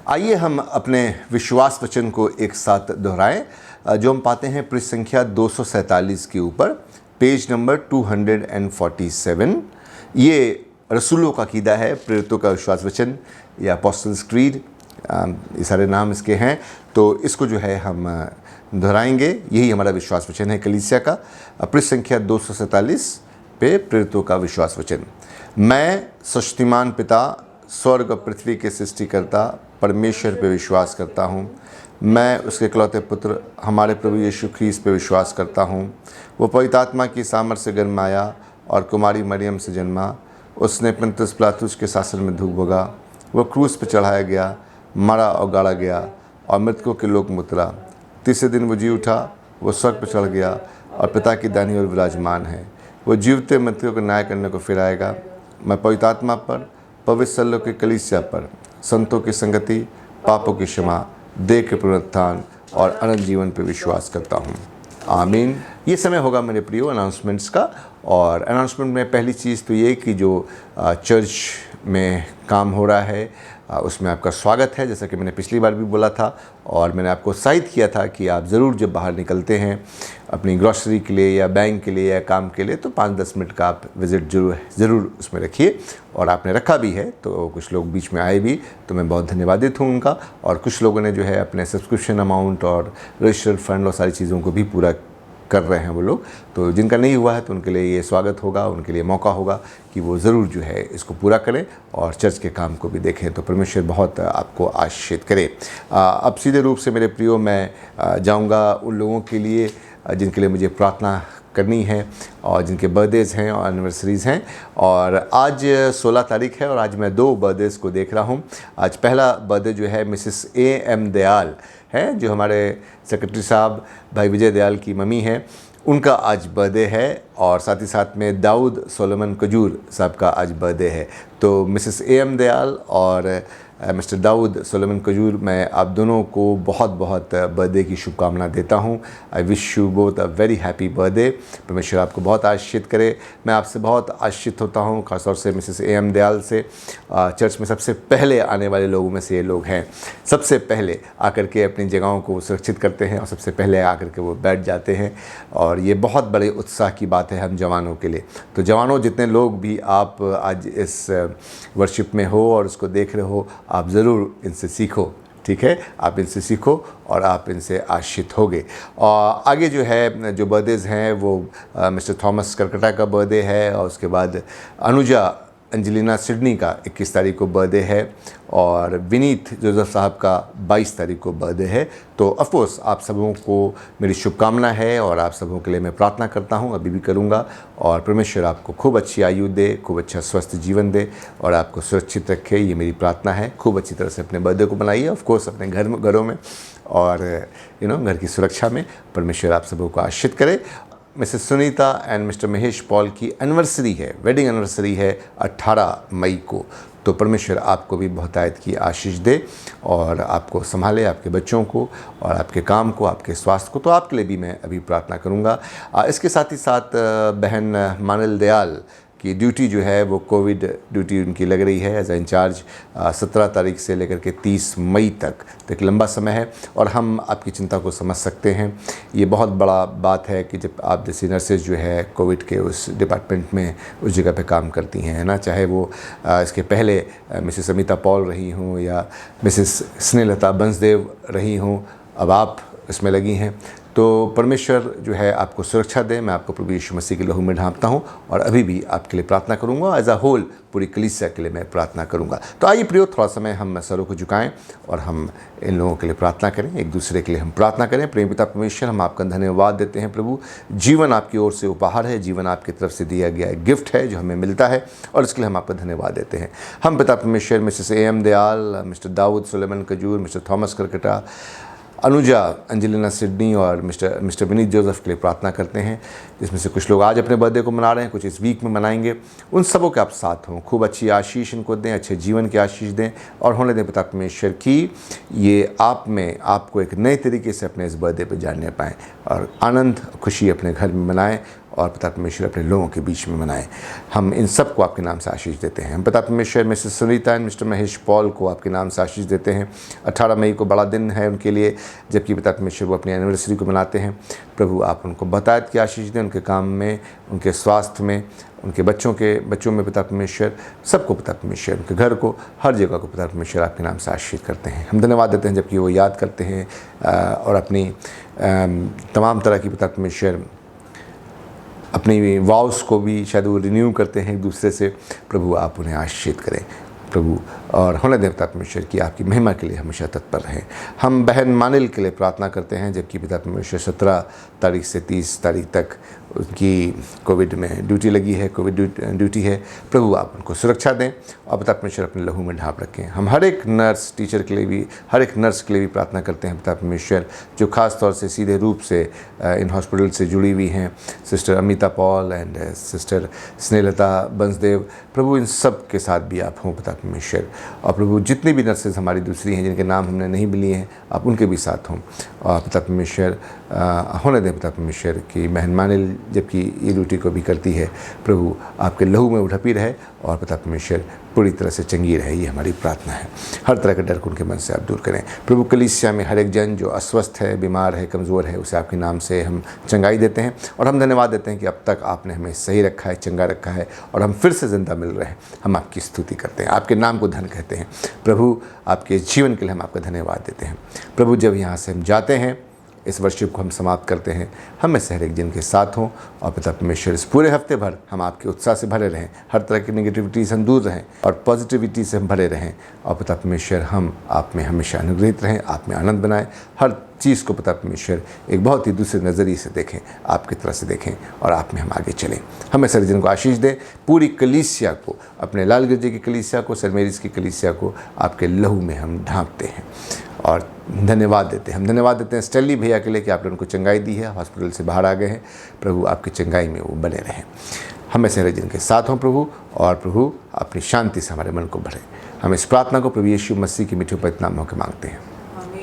आइए हम अपने विश्वास वचन को एक साथ दोहराएं जो हम पाते हैं पृष्ठ संख्या 247 के ऊपर, पेज नंबर 247। ये रसूलों का कीदा है, प्रेरितों का विश्वास वचन या अपोस्टल्स क्रीड, ये सारे नाम इसके हैं। तो इसको जो है हम दोहराएंगे। यही हमारा विश्वास वचन है कलीसिया का। पृष्ठ संख्या 247 पे प्रेरितों का विश्वास वचन। मैं शक्तिमान पिता, स्वर्ग और पृथ्वी के सृष्टिकर्ता परमेश्वर पे विश्वास करता हूँ। मैं उसके इकलौते पुत्र हमारे प्रभु यीशु ख्रीस्त पे विश्वास करता हूँ। वो पवित्र आत्मा की सामर्थ से जन्माया और कुमारी मरियम से जन्मा। उसने पंतुस पिलातुस के शासन में दुख भोगा। वो क्रूस पर चढ़ाया गया, मरा और गाड़ा गया और मृतकों के लोक में उतरा। तीसरे दिन वो जी उठा, वो स्वर्ग पर चढ़ गया और पिता की दाहिनी ओर विराजमान है। वो जीवते मृतकों को न्याय करने को फिर आएगा। मैं पवित्र आत्मा पर, पवित्र सल्लों की कलीसिया पर, संतों की संगति, पापों की क्षमा, देह के पुनरुत्थान और अनंत जीवन पर विश्वास करता हूँ। आमीन। ये समय होगा मेरे प्रियो अनाउंसमेंट्स का। और अनाउंसमेंट में पहली चीज़ तो ये कि जो चर्च में काम हो रहा है उसमें आपका स्वागत है, जैसा कि मैंने पिछली बार भी बोला था। और मैंने आपको उत्साहित किया था कि आप ज़रूर जब बाहर निकलते हैं अपनी ग्रॉसरी के लिए या बैंक के लिए या काम के लिए, तो 5-10 मिनट का आप विज़िट ज़रूर उसमें रखिए। और आपने रखा भी है, तो कुछ लोग बीच में आए भी, तो मैं बहुत धन्यवादित हूँ उनका। और कुछ लोगों ने जो है अपने सब्सक्रिप्शन अमाउंट और रजिस्टर्ड फंड और सारी चीज़ों को भी पूरा कर रहे हैं वो लोग। तो जिनका नहीं हुआ है तो उनके लिए ये स्वागत होगा, उनके लिए मौका होगा कि वो ज़रूर जो है इसको पूरा करें और चर्च के काम को भी देखें। तो परमेश्वर बहुत आपको आशीषित करे। अब सीधे रूप से मेरे प्रियो मैं जाऊंगा उन लोगों के लिए जिनके लिए मुझे प्रार्थना करनी है और जिनके बर्थडेज़ हैं और एनिवर्सरीज़ हैं। और आज 16 तारीख है और आज मैं 2 बर्थडेज़ को देख रहा हूँ। आज पहला बर्थडे जो है मिसेस A.M. दयाल है, जो हमारे सेक्रेटरी साहब भाई विजय दयाल की मम्मी हैं, उनका आज बर्थडे है। और साथ ही साथ में दाऊद सोलोमन कजूर साहब का आज बर्थडे है। तो मिसेस A.M. दयाल और मिस्टर दाऊद सोलोमन कजूर, मैं आप दोनों को बहुत बहुत बर्थडे की शुभकामना देता हूं। I wish you both a very happy birthday. परमेश्वर आपको बहुत आशीषित करे। मैं आपसे बहुत आशीषित होता हूं, खासतौर से मिसेस A.M. दयाल से। चर्च में सबसे पहले आने वाले लोगों में से ये लोग हैं। सबसे पहले आकर के अपनी जगहों को सुरक्षित करते हैं और सबसे पहले आकर के वो बैठ जाते हैं। और ये बहुत बड़े उत्साह की बात है हम जवानों के लिए। तो जवानों, जितने लोग भी आप आज इस वर्शिप में हो और उसको देख रहे हो, आप ज़रूर इनसे सीखो, ठीक है? आप इनसे सीखो और आप इनसे आशीषित होगे। और आगे जो है जो बर्थडेज़ हैं वो मिस्टर थॉमस करकटा का बर्थडे है और उसके बाद अनुजा एंजेलिना सिडनी का 21 तारीख को बर्थडे है और विनीत जोसेफ साहब का 22 तारीख को बर्थडे है। तो ऑफकोर्स आप सबों को मेरी शुभकामना है और आप सबों के लिए मैं प्रार्थना करता हूं, अभी भी करूंगा। और परमेश्वर आपको खूब अच्छी आयु दे, खूब अच्छा स्वस्थ जीवन दे और आपको सुरक्षित रखे, ये मेरी प्रार्थना है। खूब अच्छी तरह से अपने बर्थडे को मनाइए, ऑफकोर्स अपने घरों में और घर की सुरक्षा में। परमेश्वर आप सबों को आशीषित करे। Mrs Sunita and mister Mahesh Paul की एनिवर्सरी है, वेडिंग एनिवर्सरी है 18 मई को। तो परमेश्वर आपको भी बहुतायत की आशीष दे और आपको संभाले, आपके बच्चों को और आपके काम को, आपके स्वास्थ्य को। तो आपके लिए भी मैं अभी प्रार्थना करूंगा। इसके साथ ही साथ बहन मानल दयाल की ड्यूटी जो है वो कोविड ड्यूटी उनकी लग रही है एज ए इंचार्ज 17 तारीख से लेकर के 30 मई तक। तो एक लंबा समय है और हम आपकी चिंता को समझ सकते हैं। ये बहुत बड़ा बात है कि जब आप जैसी नर्सेज जो है कोविड के उस डिपार्टमेंट में उस जगह पे काम करती हैं, है ना, चाहे वो इसके पहले मिसेस अमिता पॉल रही हूँ या मिसेस स्नेहलता बंसदेव रही हूँ, अब आप इसमें लगी हैं। तो परमेश्वर जो है आपको सुरक्षा दे। मैं आपको प्रभु यीशु मसीह के लहू में ढांपता हूँ और अभी भी आपके लिए प्रार्थना करूँगा। एज अ होल पूरी कलीसिया के लिए मैं प्रार्थना करूँगा। तो आइए प्रियो, थोड़ा समय हम सरों को झुकाएं और हम इन लोगों के लिए प्रार्थना करें, एक दूसरे के लिए हम प्रार्थना करें। प्रेम पिता परमेश्वर, हम आपका धन्यवाद देते हैं प्रभु। जीवन आपकी ओर से उपहार है, जीवन आपकी तरफ से दिया गया एक गिफ्ट है जो हमें मिलता है और इसके लिए हम आपका धन्यवाद देते हैं। हम पिता परमेश्वर Mrs A.M. Dayal, mister Daud Solomon Kujur, mister Thomas Kerketta, Anuja Angelina Sidney और मिस्टर विनीत जोसेफ के लिए प्रार्थना करते हैं, जिसमें से कुछ लोग आज अपने बर्थडे को मना रहे हैं, कुछ इस वीक में मनाएंगे। उन सबों के आप साथ हों, खूब अच्छी आशीष इनको दें, अच्छे जीवन की आशीष दें और होने दें पिता परमेश्वर की ये आप में आपको एक नए तरीके से अपने इस बर्थडे पर जानने पाएँ और आनंद खुशी अपने घर में मनाएं और पिता परमेश्वर अपने लोगों के बीच में बनाए। हम इन सबको आपके नाम से आशीष देते हैं। हम पिता परमेश्वर Mrs Sunita and mister Mahesh Paul को आपके नाम से आशीष देते हैं। 18 मई को बड़ा दिन है उनके लिए, जबकि पिता परमेश्वर वो अपनी एनिवर्सरी को मनाते हैं। प्रभु आप उनको बतायत की आशीष दें, उनके काम में, उनके स्वास्थ्य में, उनके बच्चों में पिता परमेश्वर, सबको पिता परमेश्वर, उनके घर को, हर जगह को पिता परमेश्वर आपके नाम से आशीष करते हैं। हम धन्यवाद देते हैं जबकि वो याद करते हैं और अपनी तमाम तरह की पिता परमेश्वर अपनी वाउस को भी शायद वो रिन्यू करते हैं एक दूसरे से। प्रभु आप उन्हें आशीषित करें प्रभु, और होने दें पिता परमेश्वर की आपकी महिमा के लिए हमेशा तत्पर रहें। हम बहन मानिल के लिए प्रार्थना करते हैं, जबकि पिता परमेश्वर 17 तारीख से 30 तारीख तक उनकी कोविड में ड्यूटी लगी है, कोविड ड्यूटी है। प्रभु आप उनको सुरक्षा दें और पिता परमेश्वर अपने लहू में ढाँप रखें। हम हर एक नर्स टीचर के लिए भी, हर एक नर्स के लिए भी प्रार्थना करते हैं पिता परमेश्वर, जो खास तौर से सीधे रूप से इन हॉस्पिटल से जुड़ी हुई हैं, sister Amita Paul and sister Snehlata Bansdev. प्रभु इन सब के साथ भी आप हों पिता परमेश्वर, और प्रभु जितनी भी नर्सेज हमारी दूसरी हैं जिनके नाम हमने नहीं भी लिए हैं, आप उनके भी साथ हों। और पिता परमेश्वर होने दें पिता परमेश्वर की बहन मानिल जबकि ये ड्यूटी को भी करती है, प्रभु आपके लहू में उठपी रहे और पिता परमेश्वर पूरी तरह से चंगी रहे, ये हमारी प्रार्थना है। हर तरह के डर को उनके मन से आप दूर करें प्रभु। कलीसिया में हर एक जन जो अस्वस्थ है, बीमार है, कमज़ोर है, उसे आपके नाम से हम चंगाई देते हैं और हम धन्यवाद देते हैं कि अब तक आपने हमें सही रखा है, चंगा रखा है और हम फिर से ज़िंदा मिल रहे हैं। हम आपकी स्तुति करते हैं, आपके नाम को धन कहते हैं प्रभु। आपके जीवन के लिए हम आपका धन्यवाद देते हैं प्रभु। जब यहाँ से हम जाते हैं, इस वर्शिप को हम समाप्त करते हैं, हमें से हर एक जन के साथ हों और पिता परमेश्वर इस पूरे हफ्ते भर हम आपके उत्साह से भरे रहें, हर तरह की नेगेटिविटी से हम दूर रहें और पॉजिटिविटी से हम भरे रहें। और पिता परमेश्वर हम आप में हमेशा अनुग्रहित रहें, आप में आनंद बनाएं, हर चीज़ को पिता परमेश्वर एक बहुत ही दूसरे नज़रिए से देखें, आपकी तरह से देखें और आप में हम आगे चलें। हमें सर जन को आशीष दें, पूरी कलीसिया को, अपने लाल गिरजे की कलीसिया को, सेंट मेरीज़ की कलीसिया को आपके लहू में हम ढांपते हैं और धन्यवाद देते हैं। हम धन्यवाद देते हैं स्टेली भैया के लिए कि आपने उनको चंगाई दी है, हॉस्पिटल से बाहर आ गए हैं। प्रभु आपकी चंगाई में वो बने रहें, हमें से जिनके साथ हों प्रभु, और प्रभु अपनी शांति से हमारे मन को भरें। हम इस प्रार्थना को प्रभु यीशु मसीह की मीठे पवित्र नाम के मांगते हैं,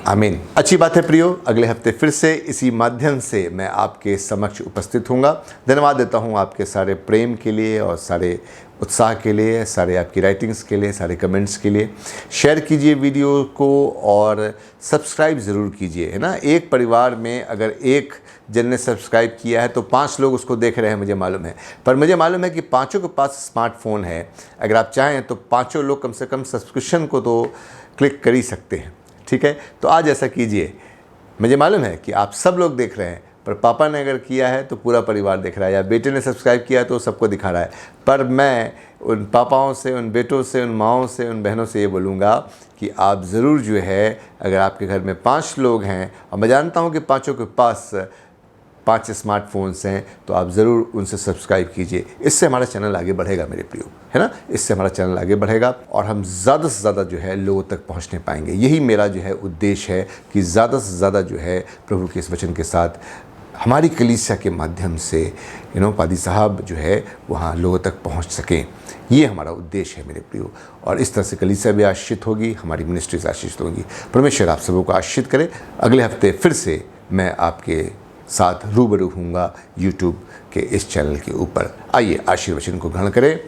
आमीन। अच्छी बात है प्रियो, अगले हफ्ते फिर से इसी माध्यम से मैं आपके समक्ष उपस्थित हूँगा। धन्यवाद देता हूँ आपके सारे प्रेम के लिए और सारे उत्साह के लिए, सारे आपकी राइटिंग्स के लिए, सारे कमेंट्स के लिए। शेयर कीजिए वीडियो को और सब्सक्राइब ज़रूर कीजिए, है ना। एक परिवार में अगर एक जन ने सब्सक्राइब किया है तो 5 लोग उसको देख रहे हैं, मुझे मालूम है। पर मुझे मालूम है कि 5 के पास स्मार्टफोन है। अगर आप चाहें तो 5 लोग कम से कम सब्सक्रिप्शन को तो क्लिक कर ही सकते हैं, ठीक है। तो आज ऐसा कीजिए। मुझे मालूम है कि आप सब लोग देख रहे हैं, पर पापा ने अगर किया है तो पूरा परिवार देख रहा है, या बेटे ने सब्सक्राइब किया है तो सबको दिखा रहा है। पर मैं उन पापाओं से, उन बेटों से, उन माओं से, उन बहनों से ये बोलूँगा कि आप ज़रूर जो है, अगर आपके घर में 5 लोग हैं और मैं जानता हूँ कि 5 के पास 5 स्मार्टफोन्स हैं, तो आप ज़रूर उनसे सब्सक्राइब कीजिए। इससे हमारा चैनल आगे बढ़ेगा मेरे प्रियो, है ना। इससे हमारा चैनल आगे बढ़ेगा और हम ज़्यादा से ज़्यादा जो है लोगों तक पहुंचने पाएंगे। यही मेरा जो है उद्देश्य है कि ज़्यादा से ज़्यादा जो है प्रभु के इस वचन के साथ हमारी कलीसिया के माध्यम से पादी साहब जो है वहाँ लोगों तक पहुँच सकें। ये हमारा उद्देश्य है मेरे प्रियो, और इस तरह से कलीसिया भी आशीषित होगी, हमारी मिनिस्ट्रीज आशीषित होगी। परमेश्वर आप सबों को आशीषित करे। अगले हफ्ते फिर से मैं आपके साथ रूबरू हूँगा यूट्यूब के इस चैनल के ऊपर। आइए आशीर्वचन को ग्रहण करें।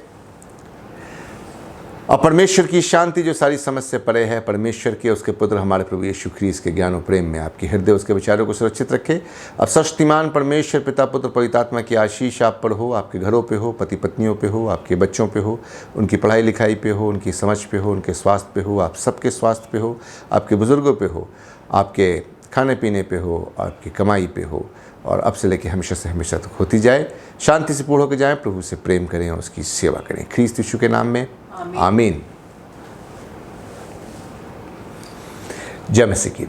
और परमेश्वर की शांति जो सारी समझ से परे है, परमेश्वर के उसके पुत्र हमारे प्रभु यीशु ख्रीस्त के ज्ञान और प्रेम में आपके हृदय उसके विचारों को सुरक्षित रखे। अब सर्वशक्तिमान परमेश्वर पिता पुत्र पवित्र आत्मा की आशीष आप पर हो, आपके घरों पे हो, पति पत्नियों पे हो, आपके बच्चों पे हो, उनकी पढ़ाई लिखाई पे हो, उनकी समझ पे हो, उनके स्वास्थ्य पे हो, आप सबके स्वास्थ्य पे हो, आपके बुज़ुर्गों पे हो, आपके खाने पीने पे हो, आपकी कमाई पे हो, और अब से लेकर हमेशा से हमेशा तक होती जाए। शांति से पूर्ण होकर जाएं, प्रभु से प्रेम करें और उसकी सेवा करें। ख्रीस्त यीशु के नाम में आमीन। जय मसीह की।